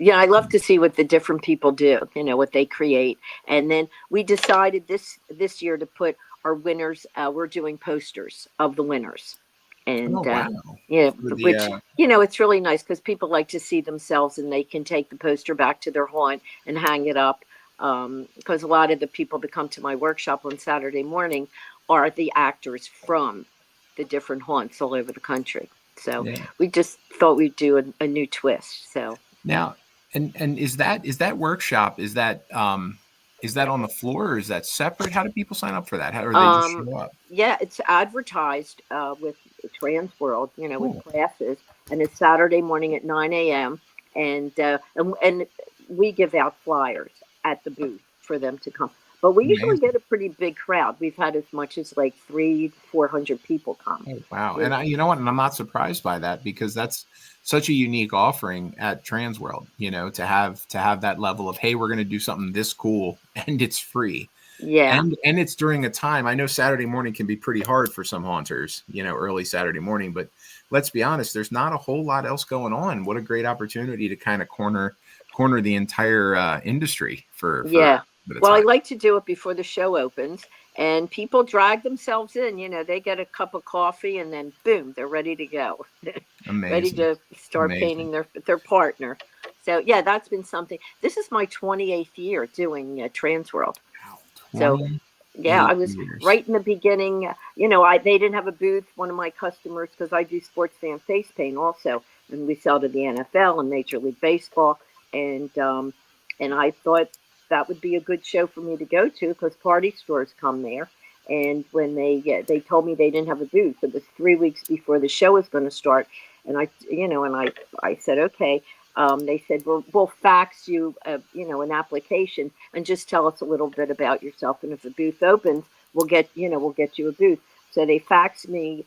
I love to see what the different people do, what they create. And then we decided this year to put our winners, we're doing posters of the winners. And wow. Which it's really nice because people like to see themselves and they can take the poster back to their haunt and hang it up. Because a lot of the people that come to my workshop on Saturday morning are the actors from the different haunts all over the country. So we just thought we'd do a new twist. So now, and is that workshop, is that on the floor or is that separate? How do people sign up for that? How do they just show up? Yeah, it's advertised with Trans World, with classes, and it's Saturday morning at 9 a.m. And we give out flyers at the booth for them to come. But we usually get a pretty big crowd. We've had as much as like 300-400 people come. Oh, wow. And and I'm not surprised by that because that's such a unique offering at Trans World, to have that level of, hey, we're going to do something this cool and it's free. Yeah. And it's during a time, I know Saturday morning can be pretty hard for some haunters, early Saturday morning, but let's be honest, there's not a whole lot else going on. What a great opportunity to kind of corner the entire industry for Well, I like to do it before the show opens, and people drag themselves in. They get a cup of coffee, and then boom, they're ready to go, ready to start painting their partner. So that's been something. This is my 28th year doing Trans World. Wow, so I was right in the beginning. They didn't have a booth. One of my customers, because I do sports fan face paint also, and we sell to the NFL and Major League Baseball, and I thought that would be a good show for me to go to because party stores come there. And when they told me they didn't have a booth, it was 3 weeks before the show was going to start. And I said, okay. They said, we'll fax you, an application and just tell us a little bit about yourself. And if the booth opens, we'll get you a booth. So they faxed me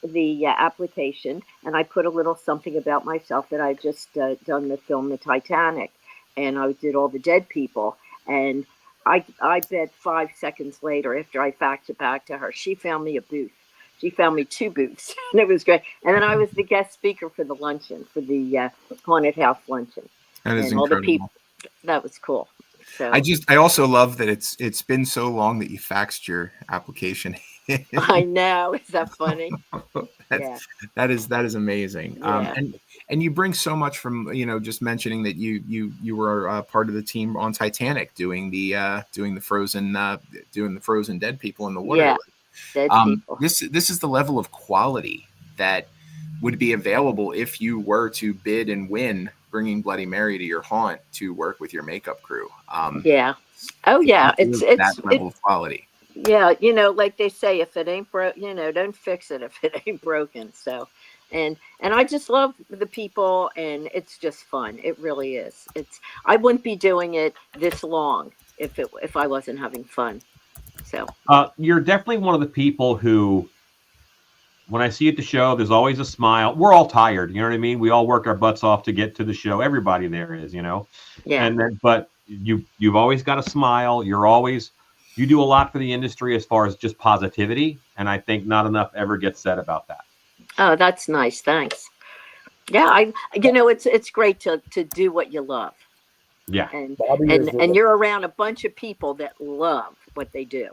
the application, and I put a little something about myself that I just done the film The Titanic. And I did all the dead people. And I bet 5 seconds later, after I faxed it back to her, she found me a booth. She found me 2 booths, and it was great. And then I was the guest speaker for the luncheon, for the haunted house luncheon. That is and all incredible. the people. That was cool. So I also love that it's been so long that you faxed your application. I know. Is that funny? That is amazing. Yeah. And you bring so much from, just mentioning that you were part of the team on Titanic doing the frozen dead people in the water. Yeah. Dead people. This is the level of quality that would be available if you were to bid and win bringing Bloody Mary to your haunt to work with your makeup crew. Yeah. Oh yeah. It's that level of quality. Yeah, like they say, if it ain't broke, don't fix it if it ain't broken. So, and I just love the people, and it's just fun. It really is. I wouldn't be doing it this long if I wasn't having fun. So, you're definitely one of the people who when I see you at the show, there's always a smile. We're all tired. You know what I mean? We all work our butts off to get to the show. Everybody there is, Yeah. and then, but you've always got a smile. You do a lot for the industry as far as just positivity. And I think not enough ever gets said about that. Oh, that's nice. Thanks. Yeah, it's great to do what you love. Yeah. And Bobby is and you're around a bunch of people that love what they do.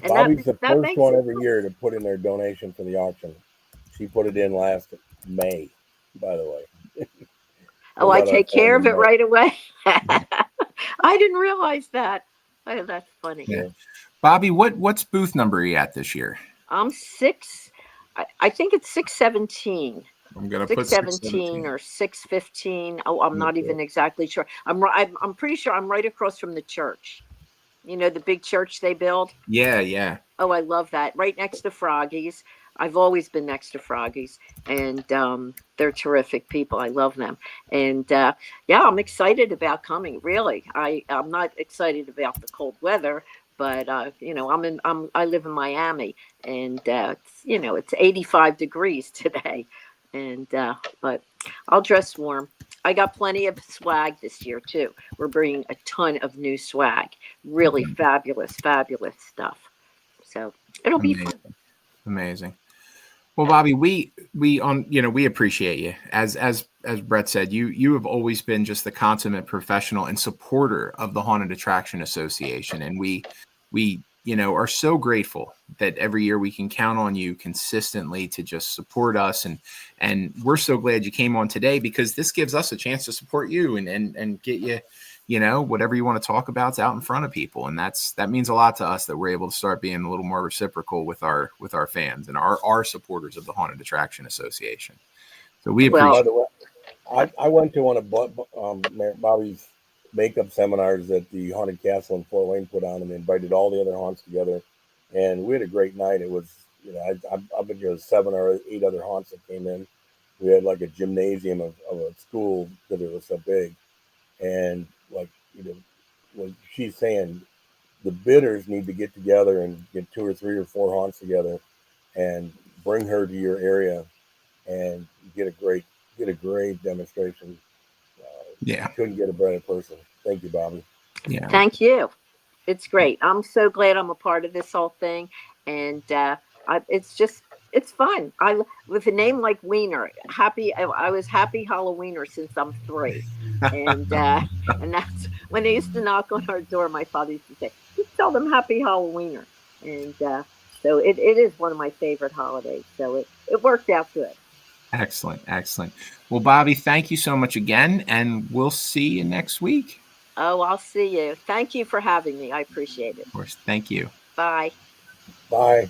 And Bobby's the that first makes one it every year to put in their donation for the auction. She put it in last May, by the way. Oh, I About take care of it May. right away. I didn't realize that. Oh, that's funny. Yeah. Bobby, what's booth number are you at this year? I'm 6. I think it's 617. I'm gonna put 617 or 615. Oh, I'm not even exactly sure. I'm pretty sure I'm right across from the church. You know, the big church they build. Yeah. Oh, I love that. Right next to Froggy's. I've always been next to Froggy's, and they're terrific people. I love them, and yeah, I'm excited about coming. Really, I'm not excited about the cold weather, but I live in Miami, and it's 85 degrees today, and but I'll dress warm. I got plenty of swag this year too. We're bringing a ton of new swag, really fabulous stuff. So it'll be fun. Amazing. Well, Bobby, we appreciate you. As Brett said, you have always been just the consummate professional and supporter of the Haunted Attraction Association, and we are so grateful that every year we can count on you consistently to just support us, and we're so glad you came on today, because this gives us a chance to support you and get you. Whatever you want to talk about is out in front of people. And that means a lot to us that we're able to start being a little more reciprocal with our fans and our supporters of the Haunted Attraction Association. So we appreciate it. I went to one of Bobby's makeup seminars that the Haunted Castle in Fort Wayne put on, and they invited all the other haunts together. And we had a great night. It was, I've been here 7 or 8 other haunts that came in. We had like a gymnasium of a school because it was so big. And what she's saying, the bidders need to get together and get 2 or 3 or 4 haunts together and bring her to your area and get a great demonstration. Couldn't get a better person. Thank you, Bobby. Yeah. Thank you. It's great. I'm so glad I'm a part of this whole thing, and it's fun. With a name like Wiener, I was happy Halloweener since I'm 3, and that's when they used to knock on our door. My father used to say, "Just tell them Happy Halloweener," and so it is one of my favorite holidays. So it worked out good. Excellent. Well, Bobby, thank you so much again, and we'll see you next week. Oh, I'll see you. Thank you for having me. I appreciate it. Of course. Thank you. Bye. Bye.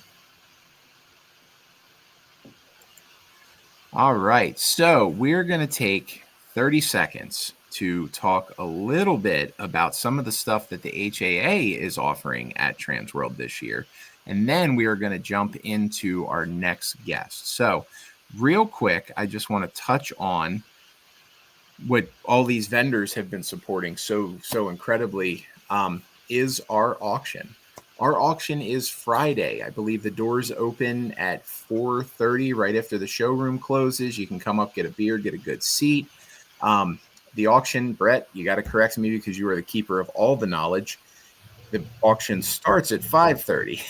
All right. So we're going to take 30 seconds to talk a little bit about some of the stuff that the HAA is offering at Transworld this year. And then we are going to jump into our next guest. So real quick, I just want to touch on what all these vendors have been supporting so incredibly is our auction. Our auction is Friday. I believe the doors open at 4:30, right after the showroom closes. You can come up, get a beer, get a good seat. The auction, Brett, you got to correct me because you are the keeper of all the knowledge. The auction starts at 5:30.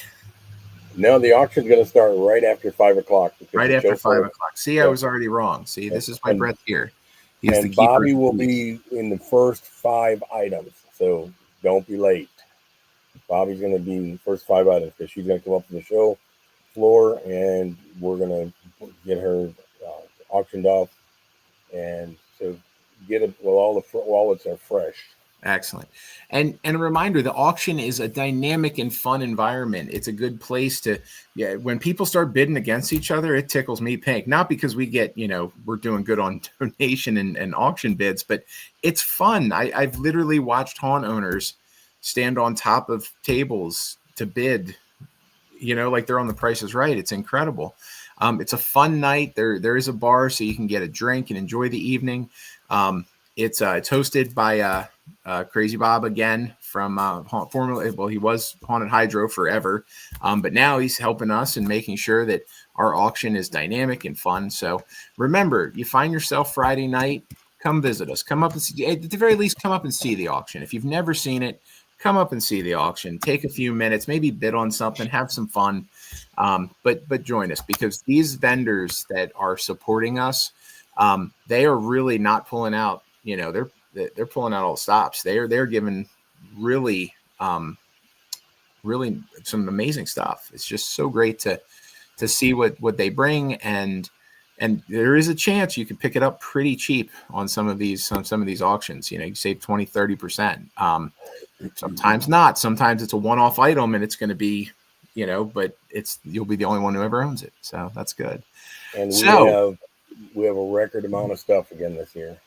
No, the auction's going to start right after 5 o'clock. Right after 5 o'clock. See, I was already wrong. See, this is why Brett's here. He's and Bobby will be in the first 5 items, so don't be late. Bobby's going to be in the first 5 items because she's going to come up to the show floor, and we're going to get her auctioned off, and so get it while all the wallets are fresh. Excellent. And a reminder, the auction is a dynamic and fun environment. It's a good place to, when people start bidding against each other, it tickles me pink. Not because we get, we're doing good on donation and auction bids, but it's fun. I've literally watched haunt owners stand on top of tables to bid, like they're on The Price is Right. It's incredible. It's a fun night. There is a bar so you can get a drink and enjoy the evening. It's hosted by Crazy Bob again from formerly, well, he was Haunted Hydro forever, but now he's helping us and making sure that our auction is dynamic and fun. So remember, you find yourself Friday night, come visit us. Come up and see, at the very least, come up and see the auction. If you've never seen it, come up and see the auction. Take a few minutes, maybe bid on something, have some fun. But join us, because these vendors that are supporting us, they are really not pulling out. You know, they're pulling out all stops. They're giving really really some amazing stuff. It's just so great to see what they bring, and there is a chance you can pick it up pretty cheap on some of these auctions. You know, you save 20-30%. Sometimes not. Sometimes it's a one-off item and it's going to be, you know, but you'll be the only one who ever owns it. So that's good. And So we have a record amount of stuff again this year.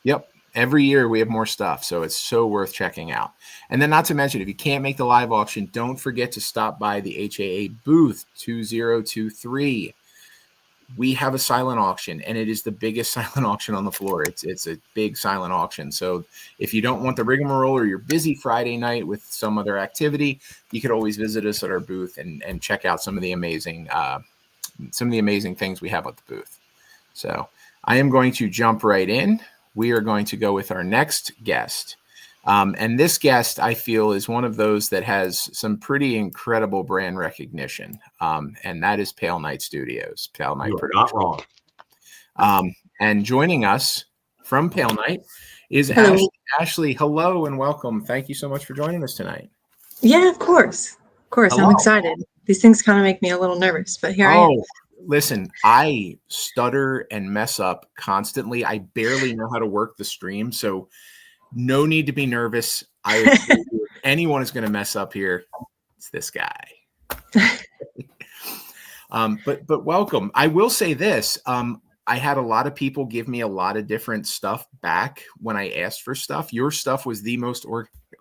Yep. Every year we have more stuff, so it's so worth checking out. And then, not to mention, if you can't make the live auction, don't forget to stop by the HAA booth 2023. We have a silent auction, and it is the biggest silent auction on the floor. It's a big silent auction. So if you don't want the rigmarole, or you're busy Friday night with some other activity, you could always visit us at our booth and check out some of the amazing things we have at the booth. So I am going to jump right in. We are going to go with our next guest. And this guest, I feel, is one of those that has some pretty incredible brand recognition. And that is Pale Knight Studios. Pale Knight. You are not wrong. And joining us from Pale Knight is Hello. Ashley. Hello and welcome. Thank you so much for joining us tonight. Yeah, of course. Of course. Hello. I'm excited. These things kind of make me a little nervous, but here I am. Listen, I stutter and mess up constantly. I barely know how to work the stream, so no need to be nervous. If anyone is going to mess up here, it's this guy. But welcome. I will say this. I had a lot of people give me a lot of different stuff back when I asked for stuff. Your stuff was the most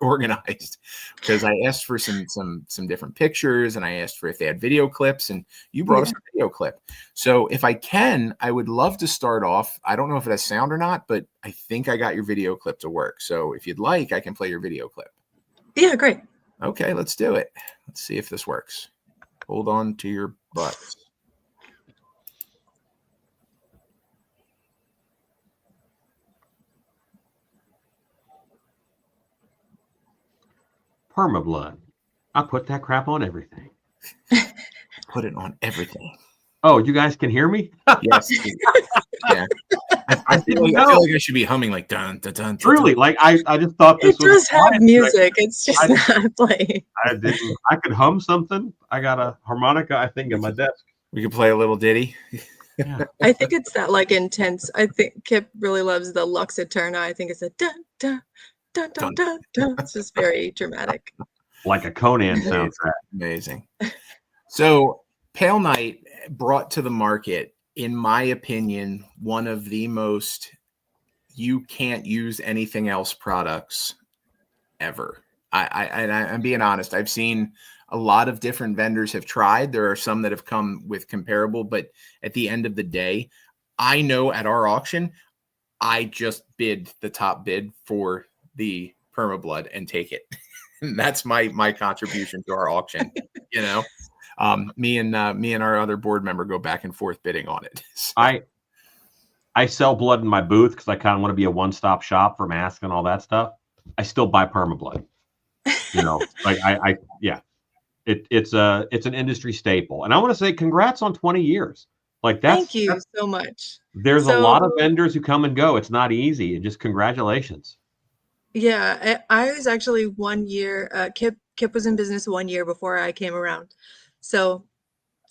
organized, because I asked for some different pictures, and I asked for if they had video clips, and you brought us a video clip. So if I can, I would love to start off. I don't know if it has sound or not, but I think I got your video clip to work. So if you'd like, I can play your video clip. Yeah, great. Okay, let's do it. Let's see if this works. Hold on to your butts. Permablood. I put that crap on everything. Put it on everything. Oh, you guys can hear me? Yes. Yeah. I feel like I should be humming like dun dun dun. Truly, like I just thought this It does have quiet. music. It's just not playing. I could hum something. I got a harmonica, I think, in my desk. We could play a little ditty. Yeah. I think it's that like intense. I think Kip really loves the Lux Eterna. I think it's a dun dun dun dun dun dun. It's just very dramatic. Like a Conan soundtrack. Amazing. So Pale Knight brought to the market, in my opinion, one of the most you can't use anything else products ever. I'm being honest. I've seen a lot of different vendors have tried. There are some that have come with comparable, but at the end of the day, I know at our auction, I just bid the top bid for the Permablood and take it. And that's my contribution to our auction. You know, me and our other board member go back and forth bidding on it. So. I sell blood in my booth because I kind of want to be a one-stop shop for masks and all that stuff. I still buy Permablood. You know, like it's an industry staple. And I want to say congrats on 20 years. Like Thank you so much. There's a lot of vendors who come and go. It's not easy. And just congratulations. Yeah, I was actually 1 year. Kip was in business 1 year before I came around. So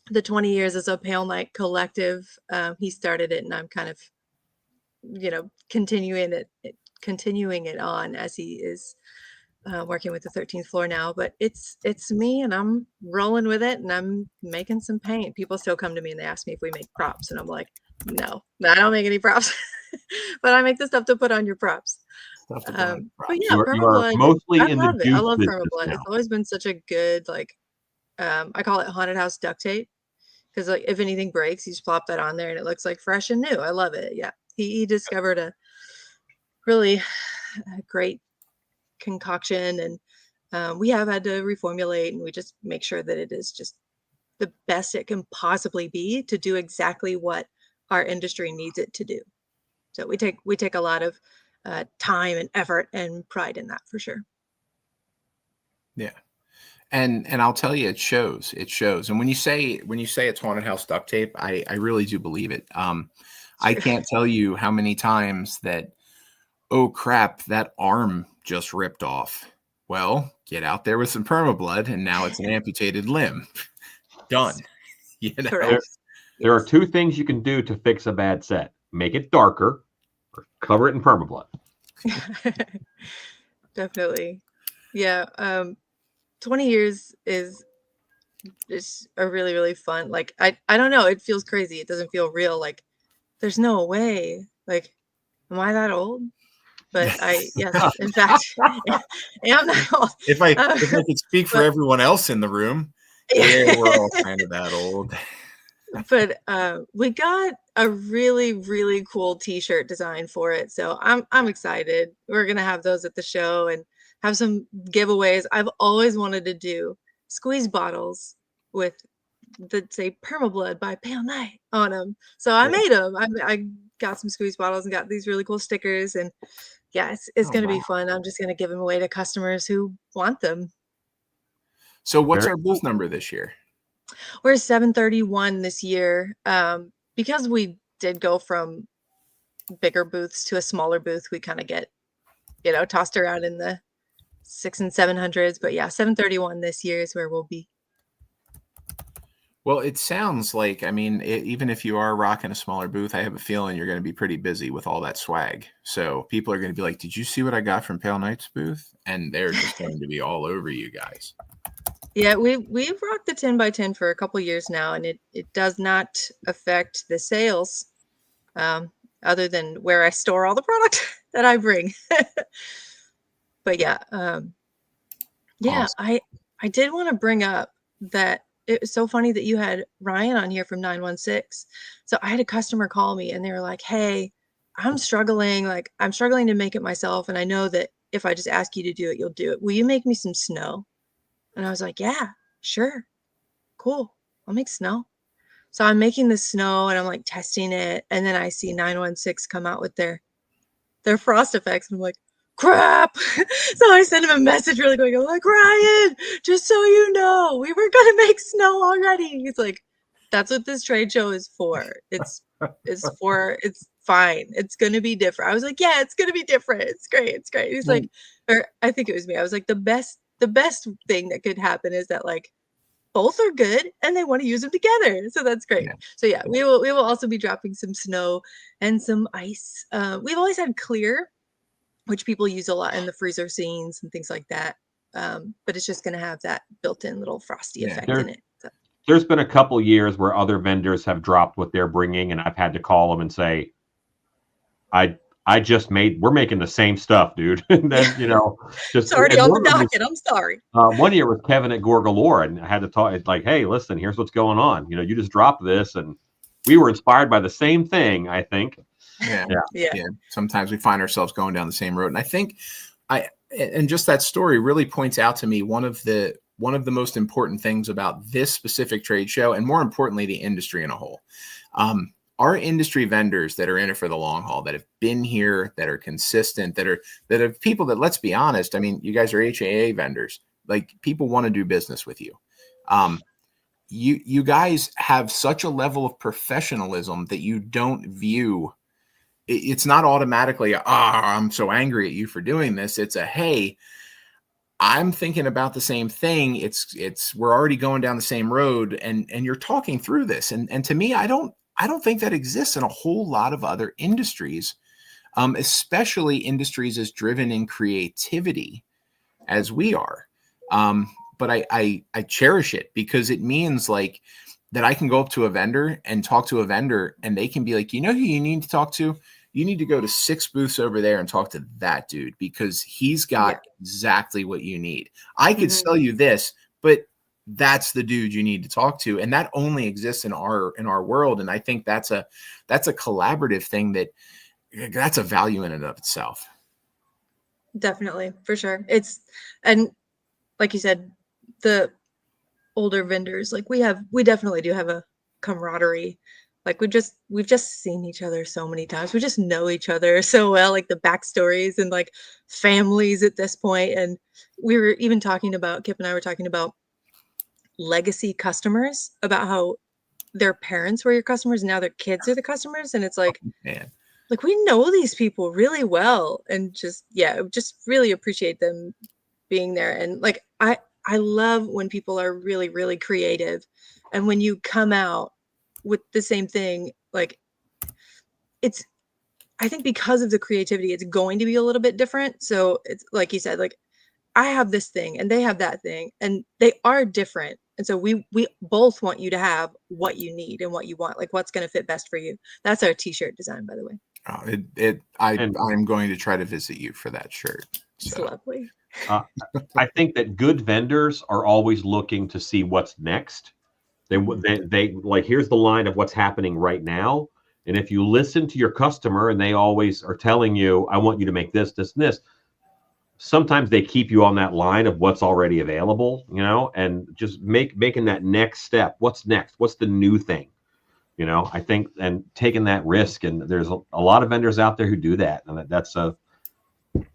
the 20 years as a Pale Knight collective, he started it, and I'm kind of, you know, continuing it on as he is working with the 13th floor now. But it's me, and I'm rolling with it, and I'm making some paint. People still come to me and they ask me if we make props, and I'm like, no, I don't make any props, but I make the stuff to put on your props. But yeah, Permablood, mostly I in love the it. I love business Permablood. now. It's always been such a good, like, I call it haunted house duct tape, because like if anything breaks, you just plop that on there and it looks like fresh and new. I love it. Yeah, he discovered a really great concoction, and we have had to reformulate, and we just make sure that it is just the best it can possibly be to do exactly what our industry needs it to do. So we take a lot of time and effort and pride in that for sure. Yeah. And I'll tell you, it shows. And when you say it's haunted house duct tape, I really do believe it. I can't tell you how many times that, oh crap, that arm just ripped off. Well, get out there with some permablood, and now it's an amputated limb. Done. You know? Correct. There are two things you can do to fix a bad set: make it darker, or cover it in permablood. Definitely. Yeah. 20 years is a really, really fun. Like, I don't know. It feels crazy. It doesn't feel real. Like, there's no way. Like, am I that old? But yes, in fact, I am that old. If I could speak for everyone else in the room, yeah, we're all kind of that old. But we got a really, really cool t-shirt design for it. So I'm excited. We're going to have those at the show and have some giveaways. I've always wanted to do squeeze bottles with that say Permablood by Pale Night on them. So I made them. I got some squeeze bottles and got these really cool stickers. And yeah, it's going to be fun. I'm just going to give them away to customers who want them. So what's our booth number this year? We're 731 this year. Because we did go from bigger booths to a smaller booth, we kind of get, tossed around in the 600s and 700s. But yeah, 731 this year is where we'll be. Well, it sounds like, even if you are rocking a smaller booth, I have a feeling you're going to be pretty busy with all that swag. So people are going to be like, did you see what I got from Pale Knight's booth? And they're just going to be all over you guys. Yeah, we've rocked the 10 by 10 for a couple years now, and it does not affect the sales, other than where I store all the product that I bring. But yeah, awesome. I did want to bring up that it was so funny that you had Ryan on here from 916. So I had a customer call me, and they were like, "Hey, I'm struggling. Like, I'm struggling to make it myself, and I know that if I just ask you to do it, you'll do it. Will you make me some snow?" And I was like, "Yeah, sure. Cool. I'll make snow." So I'm making the snow, and I'm like testing it. And then I see 916 come out with their frost effects. And I'm like, crap. So I sent him a message really quick. I'm like, "Ryan, just so you know, we were going to make snow already." He's like, "That's what this trade show is for. It's fine. It's going to be different." I was like, "Yeah, it's going to be different. It's great. It's great." He's like, or I think it was me. I was like, the best thing that could happen is that like both are good and they want to use them together. So that's great. Yeah. So yeah, we will also be dropping some snow and some ice. We've always had clear, which people use a lot in the freezer scenes and things like that. But it's just going to have that built-in little frosty effect in it. So. There's been a couple years where other vendors have dropped what they're bringing, and I've had to call them and say, we're making the same stuff, dude. And then, it's already on the docket. I'm sorry. One year with Kevin at Gorgalore, and I had to talk. It's like, "Hey, listen, here's what's going on. You just dropped this," and we were inspired by the same thing, I think. Yeah. Sometimes we find ourselves going down the same road. And I think and just that story really points out to me one of the most important things about this specific trade show, and more importantly, the industry in a whole. Our industry vendors that are in it for the long haul, that have been here, that are consistent, that are people that, let's be honest, you guys are HAA vendors. Like, people want to do business with you. You guys have such a level of professionalism that you don't view. It's not automatically, I'm so angry at you for doing this. It's a, hey, I'm thinking about the same thing. We're already going down the same road, and you're talking through this. And to me, I don't think that exists in a whole lot of other industries, especially industries as driven in creativity as we are. But I cherish it, because it means like that I can go up to a vendor and talk to a vendor, and they can be like, who you need to talk to? You need to go to 6 booths over there and talk to that dude, because he's got exactly what you need. I could sell you this, but that's the dude you need to talk to. And that only exists in our world. And I think that's a collaborative thing that's a value in and of itself. Definitely, for sure. And like you said, the older vendors, like we definitely do have a camaraderie. Like we've just seen each other so many times. We just know each other so well, like the backstories and like families at this point. And we were even talking about, Kip and I were talking about legacy customers, about how their parents were your customers and now their kids are the customers. And it's Man. like we know these people really well, and just really appreciate them being there. And like I love when people are really, really creative, and when you come out with the same thing, like it's I think because of the creativity, it's going to be a little bit different. So it's like you said, like I have this thing and they have that thing, and they are different. And so we both want you to have what you need and what you want, like what's going to fit best for you. That's our t-shirt design, by the way. I'm going to try to visit you for that shirt. It's So. lovely. I think that good vendors are always looking to see what's next. They like, here's the line of what's happening right now. And if you listen to your customer and they always are telling you, I want you to make this, this, and this, sometimes they keep you on that line of what's already available, and just making that next step. What's next? What's the new thing? I think, and taking that risk. And there's a lot of vendors out there who do that. And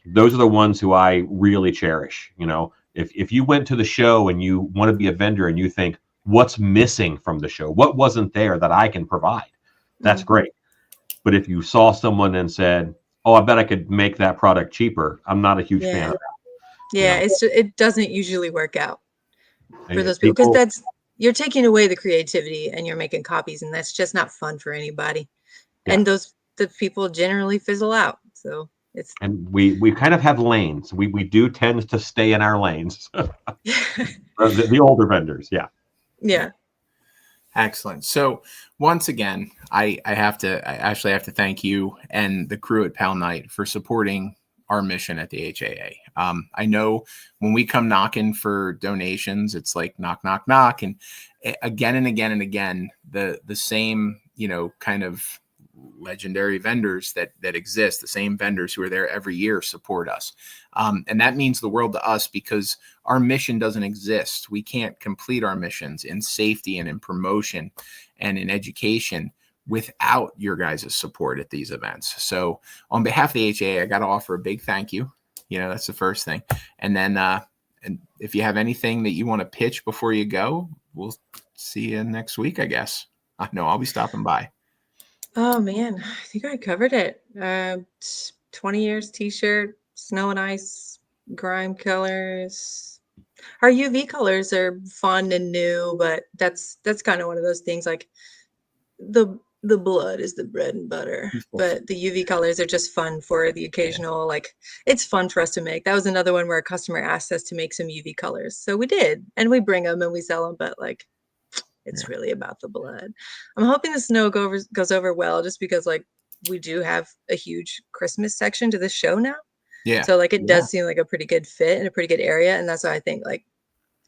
those are the ones who I really cherish. If you went to the show and you want to be a vendor and you think, what's missing from the show? What wasn't there that I can provide? That's great. But if you saw someone and said, oh, I bet I could make that product cheaper, I'm not a huge fan of that. Yeah, it doesn't usually work out for those people, because you're taking away the creativity and you're making copies, and that's just not fun for anybody. Yeah. And the people generally fizzle out. So and we kind of have lanes. We do tend to stay in our lanes. the older vendors, yeah. Excellent. So once again, I actually have to thank you and the crew at Pal Night for supporting our mission at the HAA. I know when we come knocking for donations, it's like knock, knock, knock. And again and again and again, the same, kind of legendary vendors that exist, the same vendors who are there every year, support us. And that means the world to us, because our mission doesn't exist. We can't complete our missions in safety and in promotion and in education without your guys' support at these events. So on behalf of the HAA, I got to offer a big thank you. That's the first thing. And then and if you have anything that you want to pitch before you go, we'll see you next week, I guess. No, I'll be stopping by. Oh man, I think I covered it. 20 years t-shirt, snow and ice, grime colors. Our UV colors are fun and new, but that's kind of one of those things, like the blood is the bread and butter, but the UV colors are just fun for the occasional, like it's fun for us to make. That was another one where a customer asked us to make some UV colors. So we did, and we bring them and we sell them, but like it's really about the blood. I'm hoping the snow goes over well, just because like we do have a huge Christmas section to this show now. Yeah. So like it does seem like a pretty good fit and a pretty good area. And that's why I think like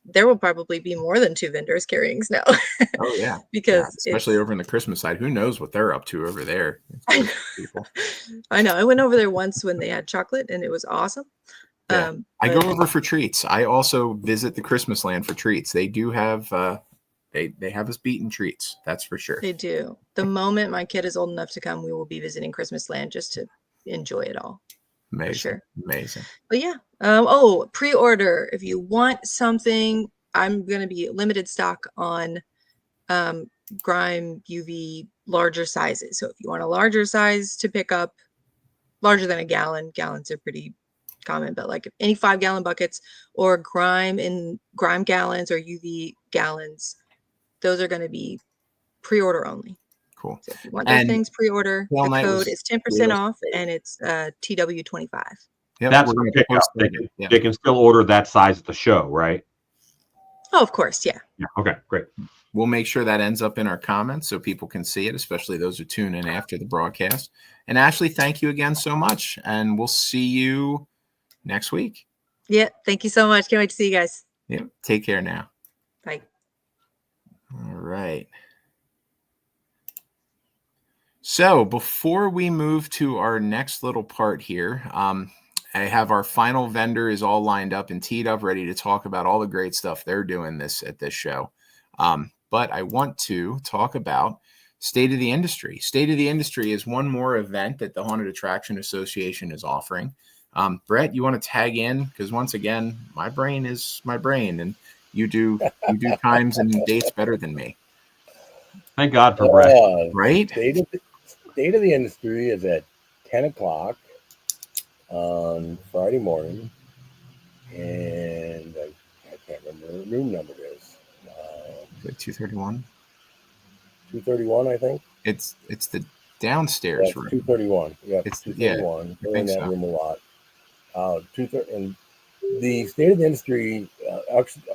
there will probably be more than 2 vendors carrying snow. Oh yeah. Because especially over in the Christmas side, who knows what they're up to over there. I know. I went over there once when they had chocolate and it was awesome. Yeah. I go over for treats. I also visit the Christmas land for treats. They do have They have us beaten treats. That's for sure. They do. The moment my kid is old enough to come, we will be visiting Christmas Land just to enjoy it all. Amazing. For sure. Amazing. But yeah. Pre-order. If you want something, I'm going to be limited stock on grime UV larger sizes. So if you want a larger size to pick up, larger than a gallon, gallons are pretty common, but like any 5-gallon buckets or grime gallons or UV gallons, those are going to be pre-order only. Cool. So if you want those things, pre-order. The code is 10% off, and it's TW25. Yep, that's for pickup. They can still order that size at the show, right? Oh, of course, yeah. Okay, great. We'll make sure that ends up in our comments so people can see it, especially those who tune in after the broadcast. And Ashley, thank you again so much, and we'll see you next week. Yeah, thank you so much. Can't wait to see you guys. Yeah, take care now. Bye. All right. So before we move to our next little part here, I have our final vendor is all lined up and teed up, ready to talk about all the great stuff they're doing at this show. But I want to talk about State of the Industry. State of the Industry is one more event that the Haunted Attraction Association is offering. Brett, you want to tag in? Because once again, my brain is my brain, and you do times and dates better than me. Thank God for Brett. Right? State of the Industry is at 10 o'clock on Friday morning, and I can't remember what room number it is. 231. 231, I think. It's the downstairs room. 231. Yeah, It's 231. I We're in think that so. room a lot. And the State of the Industry,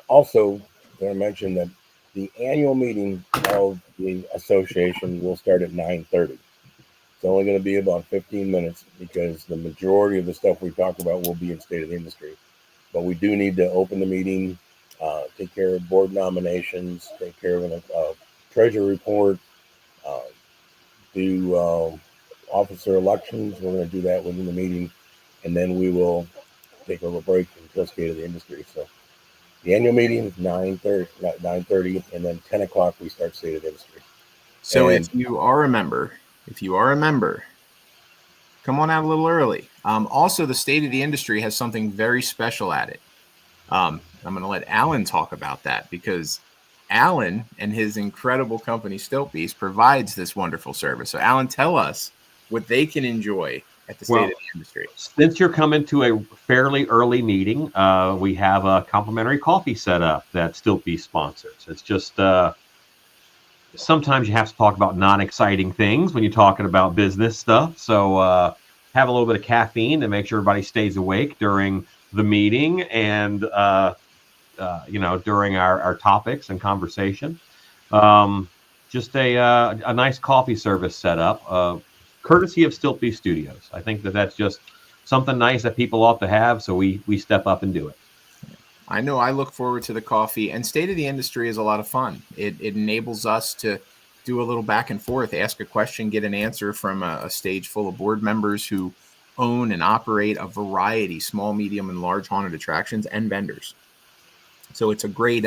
also going to mention that the annual meeting of the association will start at 9:30. It's only going to be about 15 minutes because the majority of the stuff we talk about will be in State of the Industry. But we do need to open the meeting, take care of board nominations, take care of a treasury report, do officer elections. We're going to do that within the meeting, and then we will take a little break until State of the Industry. So the annual meeting is 9:30, and then 10 o'clock we start State of the Industry. So if you are a member, come on out a little early. Also, the State of the Industry has something very special at it. I'm going to let Alan talk about that because Alan and his incredible company Stiltbeast provides this wonderful service. So Alan, tell us what they can enjoy at the State of the Industry. Since you're coming to a fairly early meeting, we have a complimentary coffee set up that Stiltbeast sponsors. It's just sometimes you have to talk about non-exciting things when you're talking about business stuff. So have a little bit of caffeine to make sure everybody stays awake during the meeting and during our topics and conversation. Just a nice coffee service set up, courtesy of Stiltbeast Studios. I think that's just something nice that people ought to have, so we step up and do it. I know I look forward to the coffee, and State of the Industry is a lot of fun. It enables us to do a little back and forth, ask a question, get an answer from a stage full of board members who own and operate a variety, small, medium, and large haunted attractions and vendors. So it's a great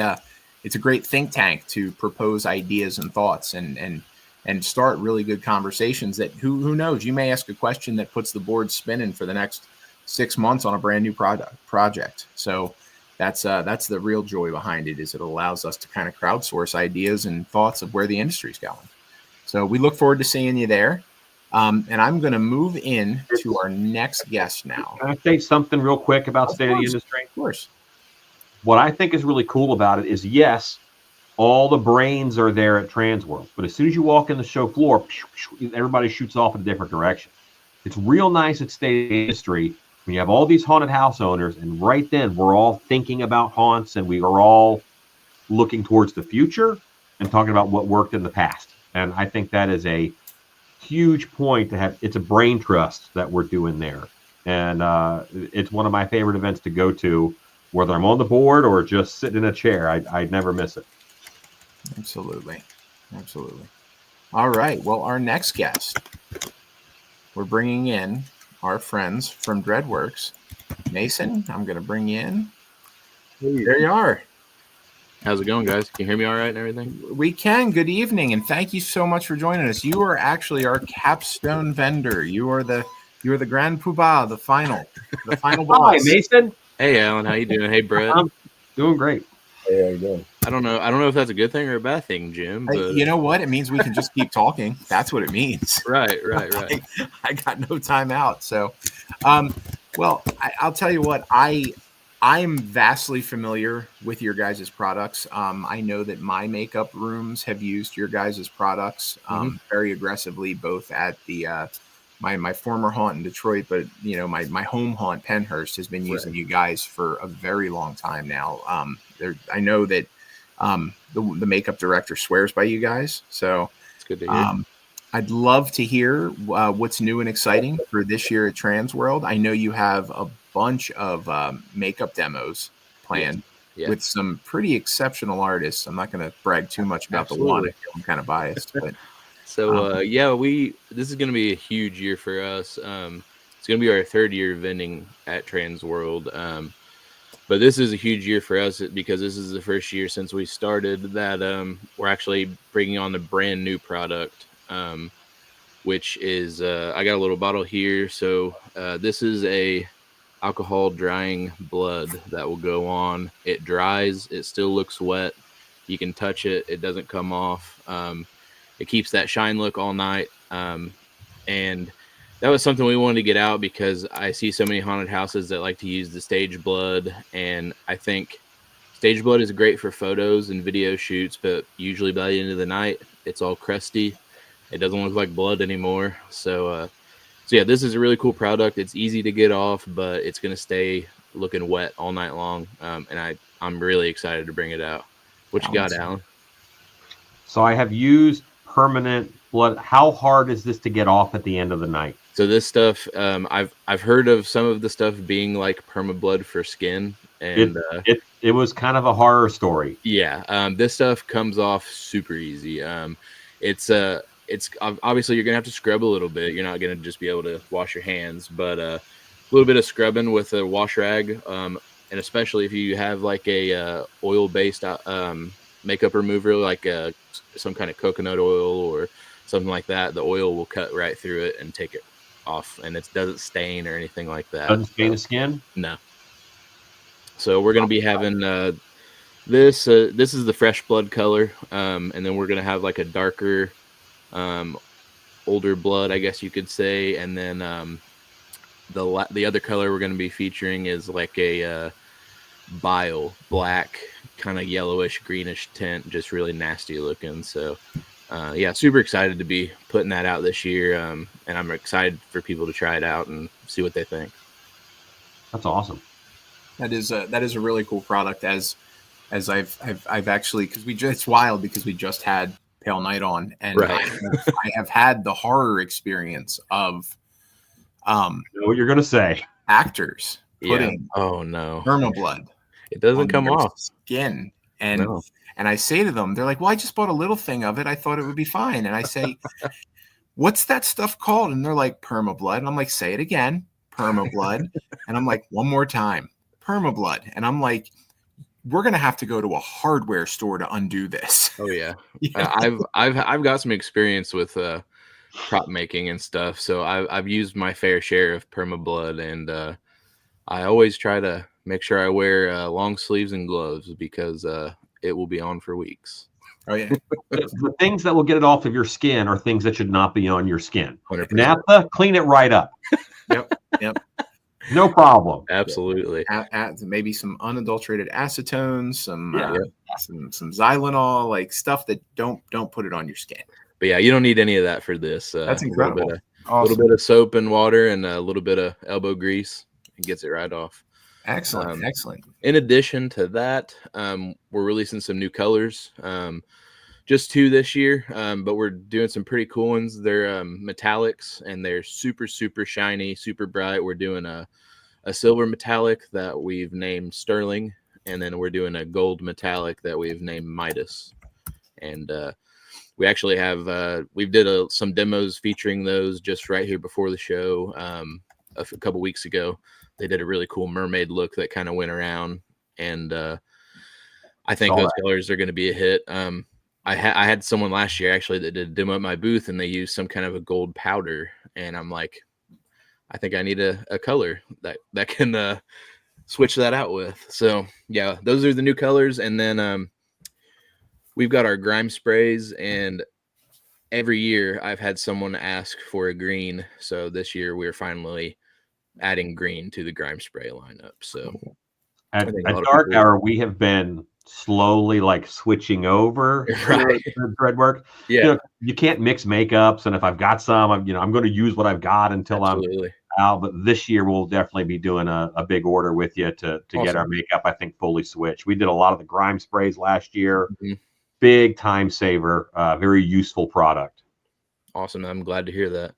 think tank to propose ideas and thoughts and start really good conversations that who knows, you may ask a question that puts the board spinning for the next 6 months on a brand new project. So that's the real joy behind it, is it allows us to kind of crowdsource ideas and thoughts of where the industry's going. So we look forward to seeing you there. And I'm going to move in to our next guest now. Can I say something real quick about State of the Industry? Of course. What I think is really cool about it is, yes, all the brains are there at Transworld, but as soon as you walk in the show floor, everybody shoots off in a different direction. It's real nice at State of the Industry when you have all these haunted house owners, and right then we're all thinking about haunts, and we are all looking towards the future and talking about what worked in the past. And I think that is a huge point to have. It's a brain trust that we're doing there. And it's one of my favorite events to go to, whether I'm on the board or just sitting in a chair. I'd never miss it. Absolutely. All right. Well, our next guest, we're bringing in our friends from Dreadworks. Mason, I'm going to bring you in. There you are. How's it going, guys? Can you hear me all right and everything? We can. Good evening, and thank you so much for joining us. You are actually our capstone vendor. You are the grand poobah, the final boss. Hi, Mason. Hey, Alan. How you doing? Hey, Brett. I'm doing great. Hey, how you doing? I don't know if that's a good thing or a bad thing, Jim. But... You know what? It means we can just keep talking. That's what it means. Right. I got no time out. So, well, I'll tell you what. I'm vastly familiar with your guys' products. I know that my makeup rooms have used your guys' products very aggressively, both at the my former haunt in Detroit, but my home haunt Pennhurst has been using you guys for a very long time now. I know that the makeup director swears by you guys, so it's good to hear. I'd love to hear what's new and exciting for this year at Transworld. I know you have a bunch of makeup demos planned with some pretty exceptional artists. I'm not going to brag too much about the one. I feel I'm kind of biased, but so this is going to be a huge year for us. it's going to be our 3rd year vending at Trans World. But this is a huge year for us because this is the first year since we started that we're actually bringing on a brand new product, which is I got a little bottle here. So this is a alcohol drying blood that will go on. It dries. It still looks wet. You can touch it. It doesn't come off. It keeps that shine look all night. And that was something we wanted to get out because I see so many haunted houses that like to use the stage blood. And I think stage blood is great for photos and video shoots, but usually by the end of the night, it's all crusty. It doesn't look like blood anymore. So yeah, this is a really cool product. It's easy to get off, but it's going to stay looking wet all night long. And I'm really excited to bring it out. What you got, Alan? So I have used permanent blood. How hard is this to get off at the end of the night? So this stuff, I've heard of some of the stuff being like permablood for skin, and it was kind of a horror story. Yeah, this stuff comes off super easy. It's obviously you're gonna have to scrub a little bit. You're not gonna just be able to wash your hands, but a little bit of scrubbing with a wash rag, and especially if you have like a oil-based makeup remover, like some kind of coconut oil or something like that, the oil will cut right through it and take it off, and it doesn't stain or anything like that. Doesn't stain the skin? No. So we're going to be having this is the fresh blood color, and then we're going to have like a darker older blood, I guess you could say, and then the other color we're going to be featuring is like a bile black, kind of yellowish greenish tint, just really nasty looking. So yeah, super excited to be putting that out this year, and I'm excited for people to try it out and see what they think. That's awesome. That is a really cool product. As I've actually, because it's wild because we just had Pale Night on, and right. I have had the horror experience of I know what you're gonna say, actors putting permablood. It doesn't come off skin, and I say to them, they're like, "Well, I just bought a little thing of it. I thought it would be fine." And I say, "What's that stuff called?" And they're like, "Permablood." And I'm like, "Say it again, permablood." And I'm like, "One more time, permablood." And I'm like, "We're gonna have to go to a hardware store to undo this." Oh yeah, I've got some experience with prop making and stuff, so I've used my fair share of permablood, and I always try to make sure I wear long sleeves and gloves because it will be on for weeks. Oh yeah. The things that will get it off of your skin are things that should not be on your skin. 100%. Naphtha, clean it right up. Yep. No problem. Absolutely. Maybe some unadulterated acetone, some Xylenol, like stuff that don't put it on your skin. But yeah, you don't need any of that for this. That's incredible. A little bit of soap and water and a little bit of elbow grease. It gets it right off. Excellent. Excellent. In addition to that, we're releasing some new colors. Just 2 this year, but we're doing some pretty cool ones. They're metallics, and they're super, super shiny, super bright. We're doing a silver metallic that we've named Sterling, and then we're doing a gold metallic that we've named Midas. And we actually have we did some demos featuring those just right here before the show a couple weeks ago. They did a really cool mermaid look that kind of went around, and I think those colors are going to be a hit. I had someone last year actually that did a demo at my booth, and they used some kind of a gold powder, and I'm like, I think I need a color that can switch that out with. So yeah, those are the new colors, and then we've got our grime sprays, and every year I've had someone ask for a green, so this year we're finally adding green to the grime spray lineup. So at Dark Hour, we have been slowly like switching over to thread work. Yeah, you can't mix makeups, and if I've got some, I'm going to use what I've got until Absolutely. I'm out. But this year we'll definitely be doing a big order with you to get our makeup, I think, fully switched. We did a lot of the grime sprays last year. Mm-hmm. Big time saver, very useful product. Awesome. I'm glad to hear that.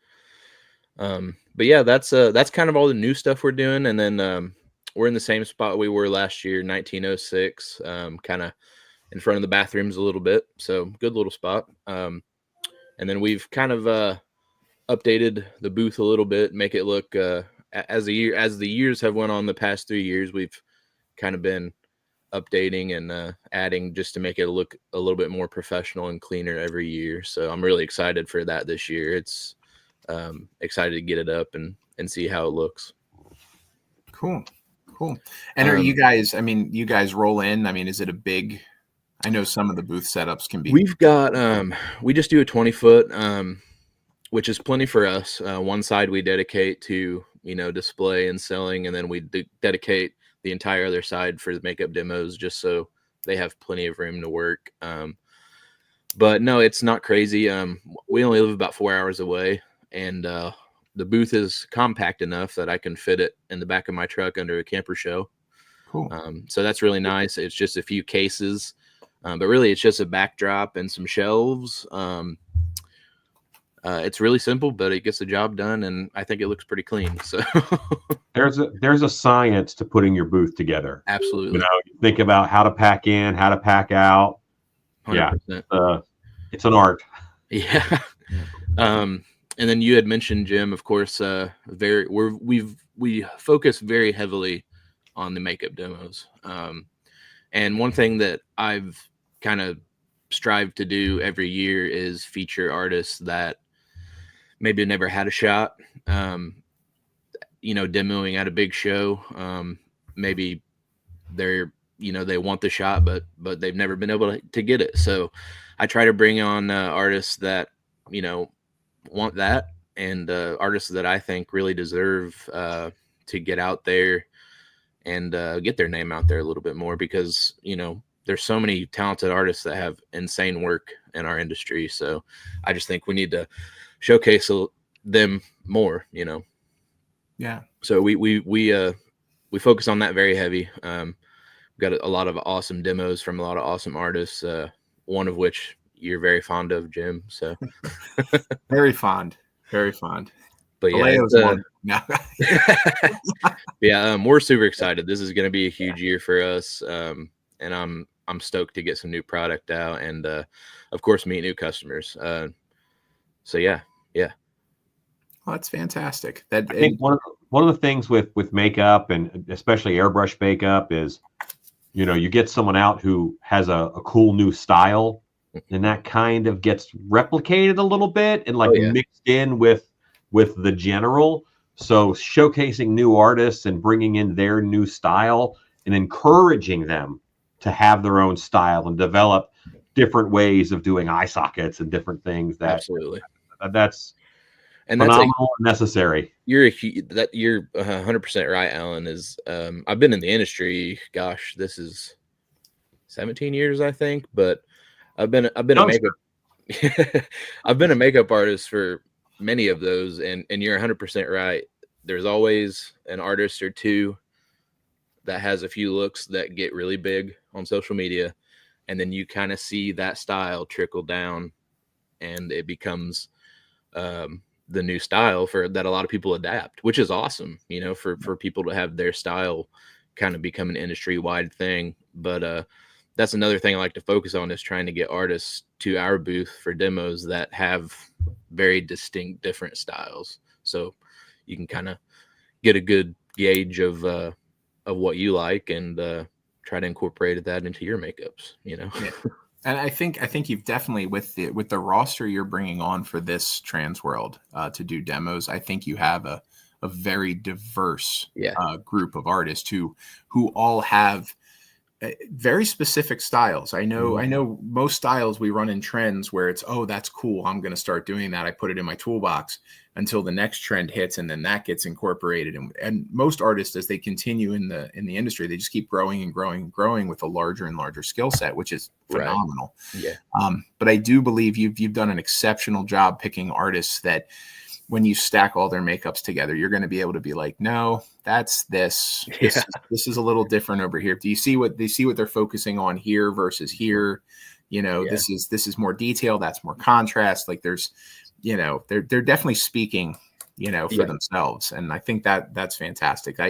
But yeah, that's kind of all the new stuff we're doing. And then we're in the same spot we were last year, 1906, kind of in front of the bathrooms a little bit. So good little spot. And then we've kind of updated the booth a little bit, make it look as the years have went on, the past 3 years, we've kind of been updating and adding just to make it look a little bit more professional and cleaner every year. So I'm really excited for that this year. It's excited to get it up and see how it looks. Cool. And are you guys, I mean, you guys roll in, I mean, is it a big, I know some of the booth setups can be. We've got, we just do a 20-foot, which is plenty for us. One side we dedicate to, display and selling, and then we dedicate the entire other side for the makeup demos, just so they have plenty of room to work. But no, it's not crazy. We only live about 4 hours away, and the booth is compact enough that I can fit it in the back of my truck under a camper show. Cool. So that's really nice. It's just a few cases, but really it's just a backdrop and some shelves. It's really simple, but it gets the job done, and I think it looks pretty clean. So there's a science to putting your booth together. Absolutely. You think about how to pack in, how to pack out. 100%. Yeah, it's an art. Yeah. And then you had mentioned, Jim, of course, we focus very heavily on the makeup demos. And one thing that I've kind of strived to do every year is feature artists that maybe never had a shot, demoing at a big show. Maybe they're, they want the shot, but they've never been able to get it. So I try to bring on artists that, want that, and artists that I think really deserve to get out there and get their name out there a little bit more, because there's so many talented artists that have insane work in our industry. So I just think we need to showcase them more. Yeah. So we focus on that very heavy. We've got a lot of awesome demos from a lot of awesome artists, one of which you're very fond of, Jim. So very fond. But yeah, yeah, we're super excited. This is going to be a huge year for us, and I'm stoked to get some new product out, and of course meet new customers. So yeah. Well, that's fantastic. I think one of the things with makeup, and especially airbrush makeup, is you get someone out who has a cool new style, and that kind of gets replicated a little bit and mixed in with the general. So showcasing new artists and bringing in their new style and encouraging them to have their own style and develop different ways of doing eye sockets and different things. Absolutely. That's phenomenal and necessary. You're 100% right, Alan. I've been in the industry, gosh, this is 17 years, I think, but I've been a makeup I've been a makeup artist for many of those, and you're 100% right. There's always an artist or two that has a few looks that get really big on social media, and then you kind of see that style trickle down, and it becomes the new style that a lot of people adapt, which is awesome, for people to have their style kind of become an industry-wide thing. But that's another thing I like to focus on, is trying to get artists to our booth for demos that have very distinct different styles. So you can kind of get a good gauge of what you like, and try to incorporate that into your makeups, Yeah. And I think you've definitely, with the roster you're bringing on for this Trans World to do demos, I think you have a very diverse group of artists who all have very specific styles. I know most styles we run in trends where it's, oh, that's cool, I'm going to start doing that. I put it in my toolbox until the next trend hits, and then that gets incorporated. And most artists, as they continue in the industry, they just keep growing and growing and growing with a larger and larger skill set, which is phenomenal. Right. Yeah. But I do believe you've done an exceptional job picking artists that, when you stack all their makeups together, you're going to be able to be like, no, that's this. Yeah. This is a little different over here. Do you see what they're focusing on here versus here? This is more detail. That's more contrast. Like there's, they're definitely speaking, for themselves. And I think that's fantastic.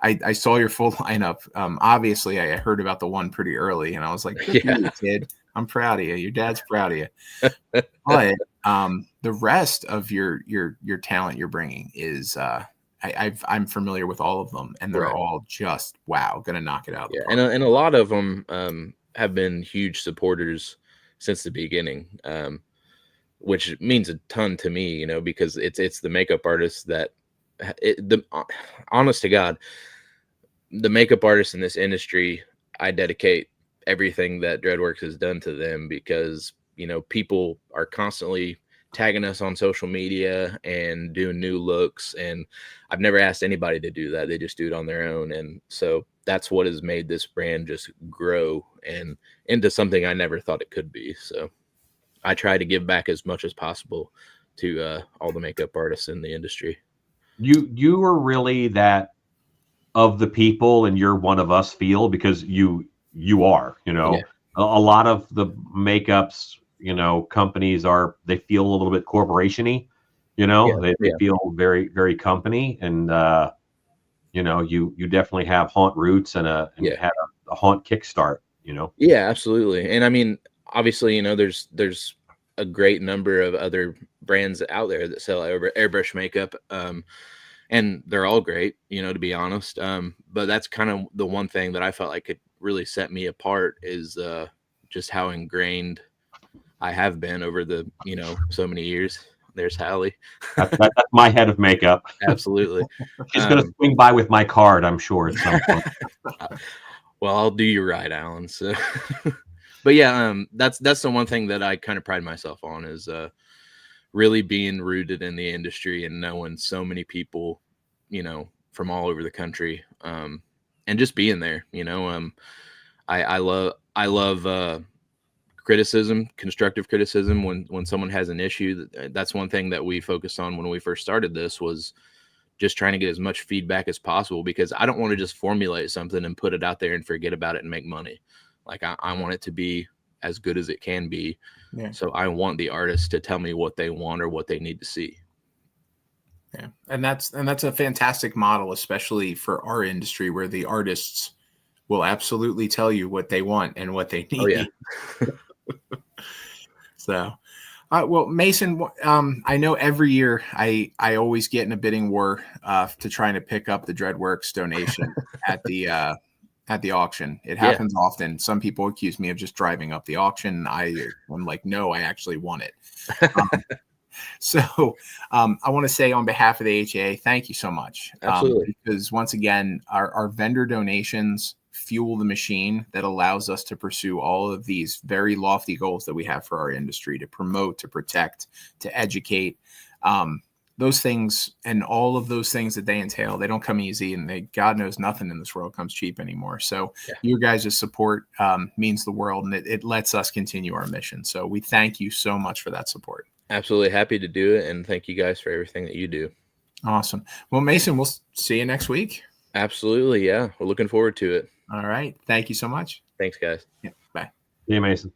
I saw your full lineup. Obviously I heard about the one pretty early, and I was like, good for you, kid. I'm proud of you. Your dad's proud of you. But the rest of your talent you're bringing is I'm familiar with all of them, and they're Right. all just wow, gonna knock it out of the Yeah, park. and a lot of them have been huge supporters since the beginning, which means a ton to me, because it's the makeup artists that honest to God, the makeup artists in this industry, I dedicate everything that Dreadworks has done to them, because people are constantly tagging us on social media and doing new looks, and I've never asked anybody to do that. They just do it on their own, and so that's what has made this brand just grow and into something I never thought it could be. So I try to give back as much as possible to all the makeup artists in the industry. You are really that of the people, and you're one of us feel, because you are, Yeah. a lot of the makeups, companies they feel a little bit corporation-y, they feel very, very company. And you definitely have haunt roots and you had a haunt kickstart. Yeah, absolutely. And I mean, obviously, there's a great number of other brands out there that sell airbrush makeup, and they're all great, to be honest. But that's kind of the one thing that I felt like could really set me apart is just how ingrained I have been over the so many years. There's Hallie. That's my head of makeup. Absolutely. She's gonna swing by with my card, I'm sure, at some point. Well, I'll do you right, Alan. So, but yeah, that's the one thing that I kind of pride myself on is really being rooted in the industry and knowing so many people, from all over the country, and just being there. I love criticism, constructive criticism. When someone has an issue, that's one thing that we focused on when we first started this, was just trying to get as much feedback as possible, because I don't want to just formulate something and put it out there and forget about it and make money. Like I want it to be as good as it can be. Yeah. So I want the artists to tell me what they want or what they need to see. Yeah. And that's a fantastic model, especially for our industry, where the artists will absolutely tell you what they want and what they need. Oh yeah. So, well, Mason, I know every year I always get in a bidding war to trying to pick up the Dreadworks donation at the auction. It happens often. Some people accuse me of just driving up the auction. I'm like, no, I actually want it. So I want to say on behalf of the HAA, thank you so much. Absolutely. Because once again, our vendor donations fuel the machine that allows us to pursue all of these very lofty goals that we have for our industry, to promote, to protect, to educate. Those things and all of those things that they entail, they don't come easy, and God knows nothing in this world comes cheap anymore. So your guys' support means the world, and it lets us continue our mission. So we thank you so much for that support. Absolutely happy to do it. And thank you guys for everything that you do. Awesome. Well, Mason, we'll see you next week. Absolutely. Yeah. We're looking forward to it. All right. Thank you so much. Thanks, guys. Yeah, bye. See you, Mason.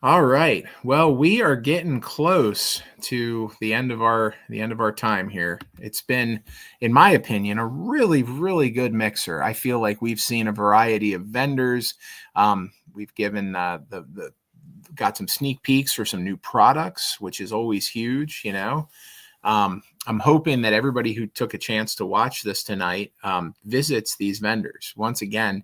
All right. Well, we are getting close to the end of our time here. It's been, in my opinion, a really, really good mixer. I feel like we've seen a variety of vendors. We've given got some sneak peeks for some new products, which is always huge. I'm hoping that everybody who took a chance to watch this tonight visits these vendors. Once again,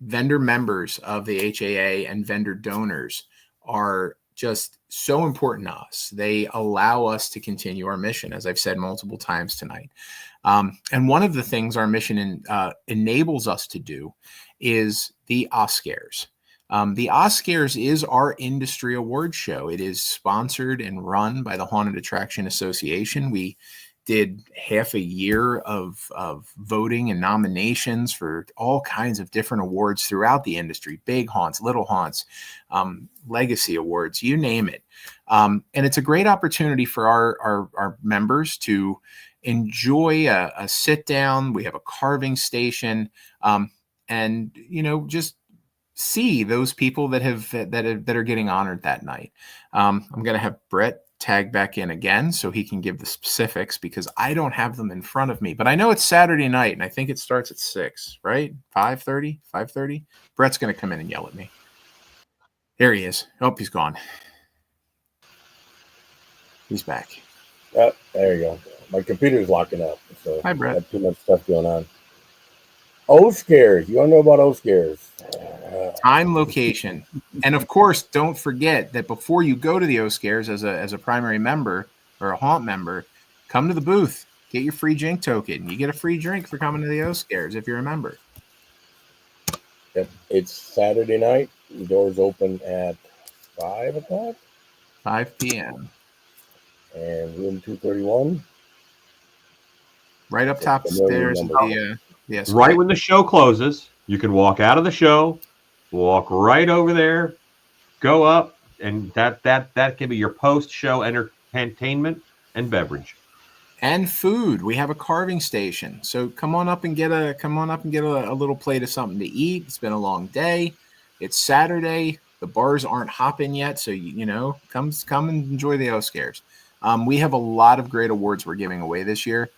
vendor members of the HAA and vendor donors are just so important to us. They allow us to continue our mission, as I've said multiple times tonight. And one of the things our mission enables us to do is the Oscars. The Oscars is our industry award show. It is sponsored and run by the Haunted Attraction Association. We did half a year of voting and nominations for all kinds of different awards throughout the industry, big haunts, little haunts, legacy awards, you name it. And it's a great opportunity for our members to enjoy a sit down. We have a carving station, and just see those people that are getting honored that night. I'm going to have Brett tag back in again so he can give the specifics, because I don't have them in front of me, but I know it's Saturday night, and I think it starts at 6, right? 5:30. Brett's going to come in and yell at me. There he is. Oh, he's gone. He's back. There you go. My computer's locking up, so Hi, Brett. got too much stuff going on. O-Scares. You want to know about O-Scares? Time, location, and of course, don't forget that before you go to the O-Scares as a primary member or a haunt member, come to the booth, get your free drink token. You get a free drink for coming to the O-Scares if you're a member. Yep. It's Saturday night. The doors open at 5 o'clock. 5 p.m. And room 231. Right up top stairs at the escalator. Right when the show closes, you can walk out of the show, walk right over there, go up, and that can be your post-show entertainment and beverage. And food. We have a carving station. So come on up and get a little plate of something to eat. It's been a long day. It's Saturday. The bars aren't hopping yet, so come and enjoy the O-Scares. We have a lot of great awards we're giving away this year,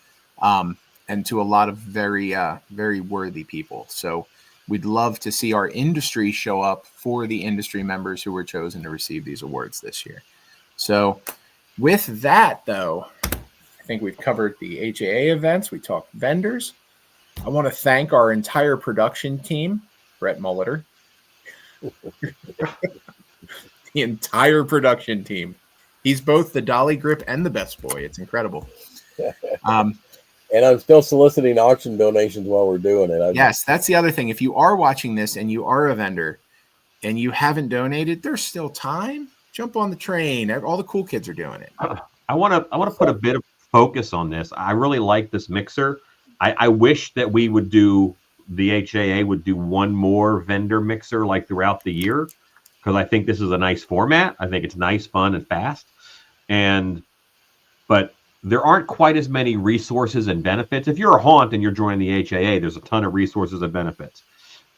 and to a lot of very very worthy people. So we'd love to see our industry show up for the industry members who were chosen to receive these awards this year. So with that, though, I think we've covered the HAA events. We talked vendors. I want to thank our entire production team, Brett Molitor. The entire production team. He's both the dolly grip and the best boy. It's incredible. And I'm still soliciting auction donations while we're doing it. Yes, that's the other thing. If you are watching this and you are a vendor and you haven't donated, there's still time. Jump on the train. All the cool kids are doing it. I want to put a bit of focus on this. I really like this mixer. I wish that we would do, the HAA would do one more vendor mixer like throughout the year, because I think this is a nice format. I think it's nice, fun, and fast. But there aren't quite as many resources and benefits. If you're a haunt and you're joining the HAA, there's a ton of resources and benefits.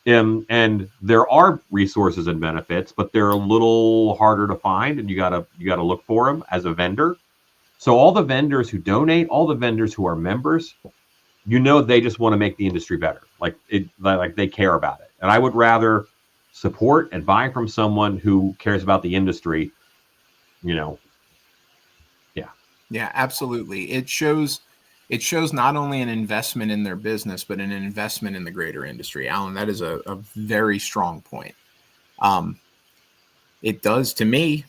And there are resources and benefits, but they're a little harder to find, and you gotta look for them as a vendor. So all the vendors who donate, all the vendors who are members, they just want to make the industry better. Like they care about it. And I would rather support and buy from someone who cares about the industry. Yeah, absolutely. It shows not only an investment in their business, but an investment in the greater industry. Alan, that is a very strong point. It does to me.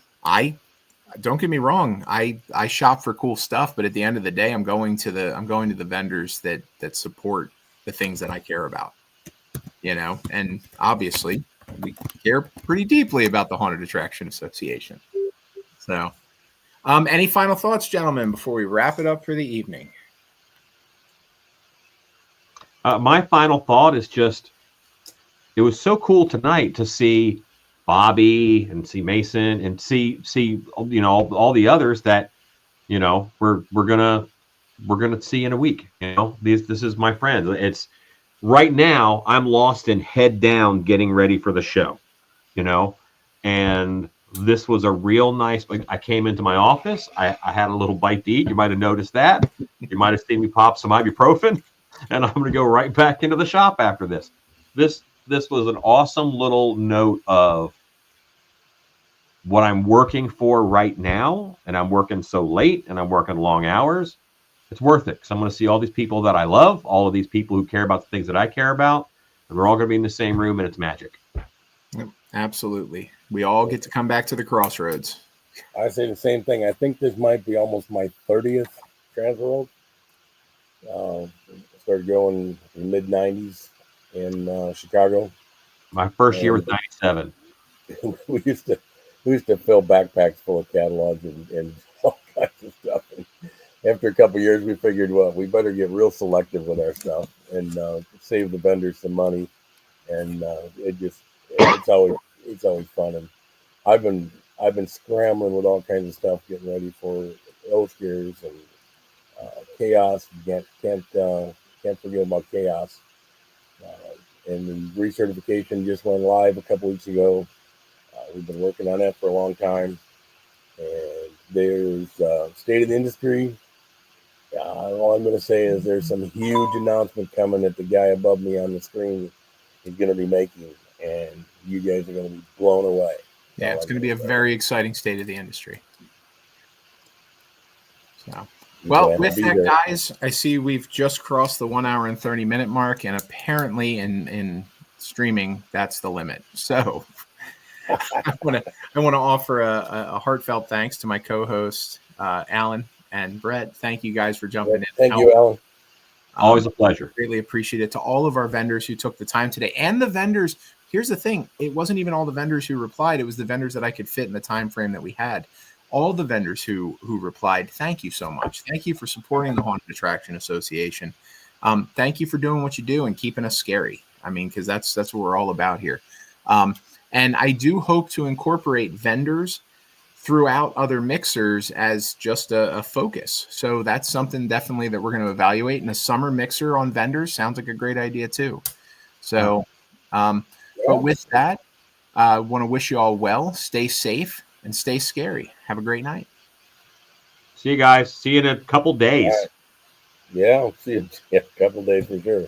Don't get me wrong. I shop for cool stuff, but at the end of the day, I'm going to the vendors that support the things that I care about. And obviously we care pretty deeply about the Haunted Attraction Association. So, any final thoughts, gentlemen, before we wrap it up for the evening? My final thought is just, it was so cool tonight to see Bobby and see Mason and see all the others that we're gonna see in a week. This is my friends. It's right now I'm lost in head down getting ready for the show, and this was a real nice. I came into my office. I had a little bite to eat. You might have noticed that. You might have seen me pop some ibuprofen, and I'm going to go right back into the shop after this. This was an awesome little note of what I'm working for right now, and I'm working so late, and I'm working long hours. It's worth it, because I'm going to see all these people that I love, all of these people who care about the things that I care about, and we're all going to be in the same room, and it's magic. Yep, absolutely. We all get to come back to the crossroads. I say the same thing. I think this might be almost my 30th Transworld. Started going in the mid 90s in Chicago. My first year was 97. We used to fill backpacks full of catalogs and all kinds of stuff. And after a couple of years, we figured, well, we better get real selective with our stuff and save the vendors some money. And it's always fun. And I've been scrambling with all kinds of stuff, getting ready for O-Scares and Chaos. Can't forget about Chaos. And the recertification just went live a couple weeks ago. We've been working on that for a long time. And there's state of the industry. All I'm going to say is there's some huge announcement coming that the guy above me on the screen is going to be making, and you guys are going to be blown away. Yeah, it's going to be a very exciting state of the industry. So, Well, Glad to with be that, there. guys, I see we've just crossed the 1 hour and 30-minute mark, and apparently in streaming, that's the limit. So I want to offer a heartfelt thanks to my co-host Alan and Brett. Thank you guys for jumping in. Thank you, Alan. Always a pleasure. Greatly appreciate it. To all of our vendors who took the time today, and the vendors. Here's the thing: it wasn't even all the vendors who replied; it was the vendors that I could fit in the time frame that we had. All the vendors who replied, thank you so much. Thank you for supporting the Haunted Attraction Association. Thank you for doing what you do and keeping us scary. I mean, because that's what we're all about here. And I do hope to incorporate vendors throughout other mixers as just a focus. So that's something definitely that we're going to evaluate. And a summer mixer on vendors sounds like a great idea too. So, but with that, I want to wish you all well, stay safe, and stay scary. Have a great night. See you guys. See you in a couple days. Yeah, I'll see you in a couple days for sure.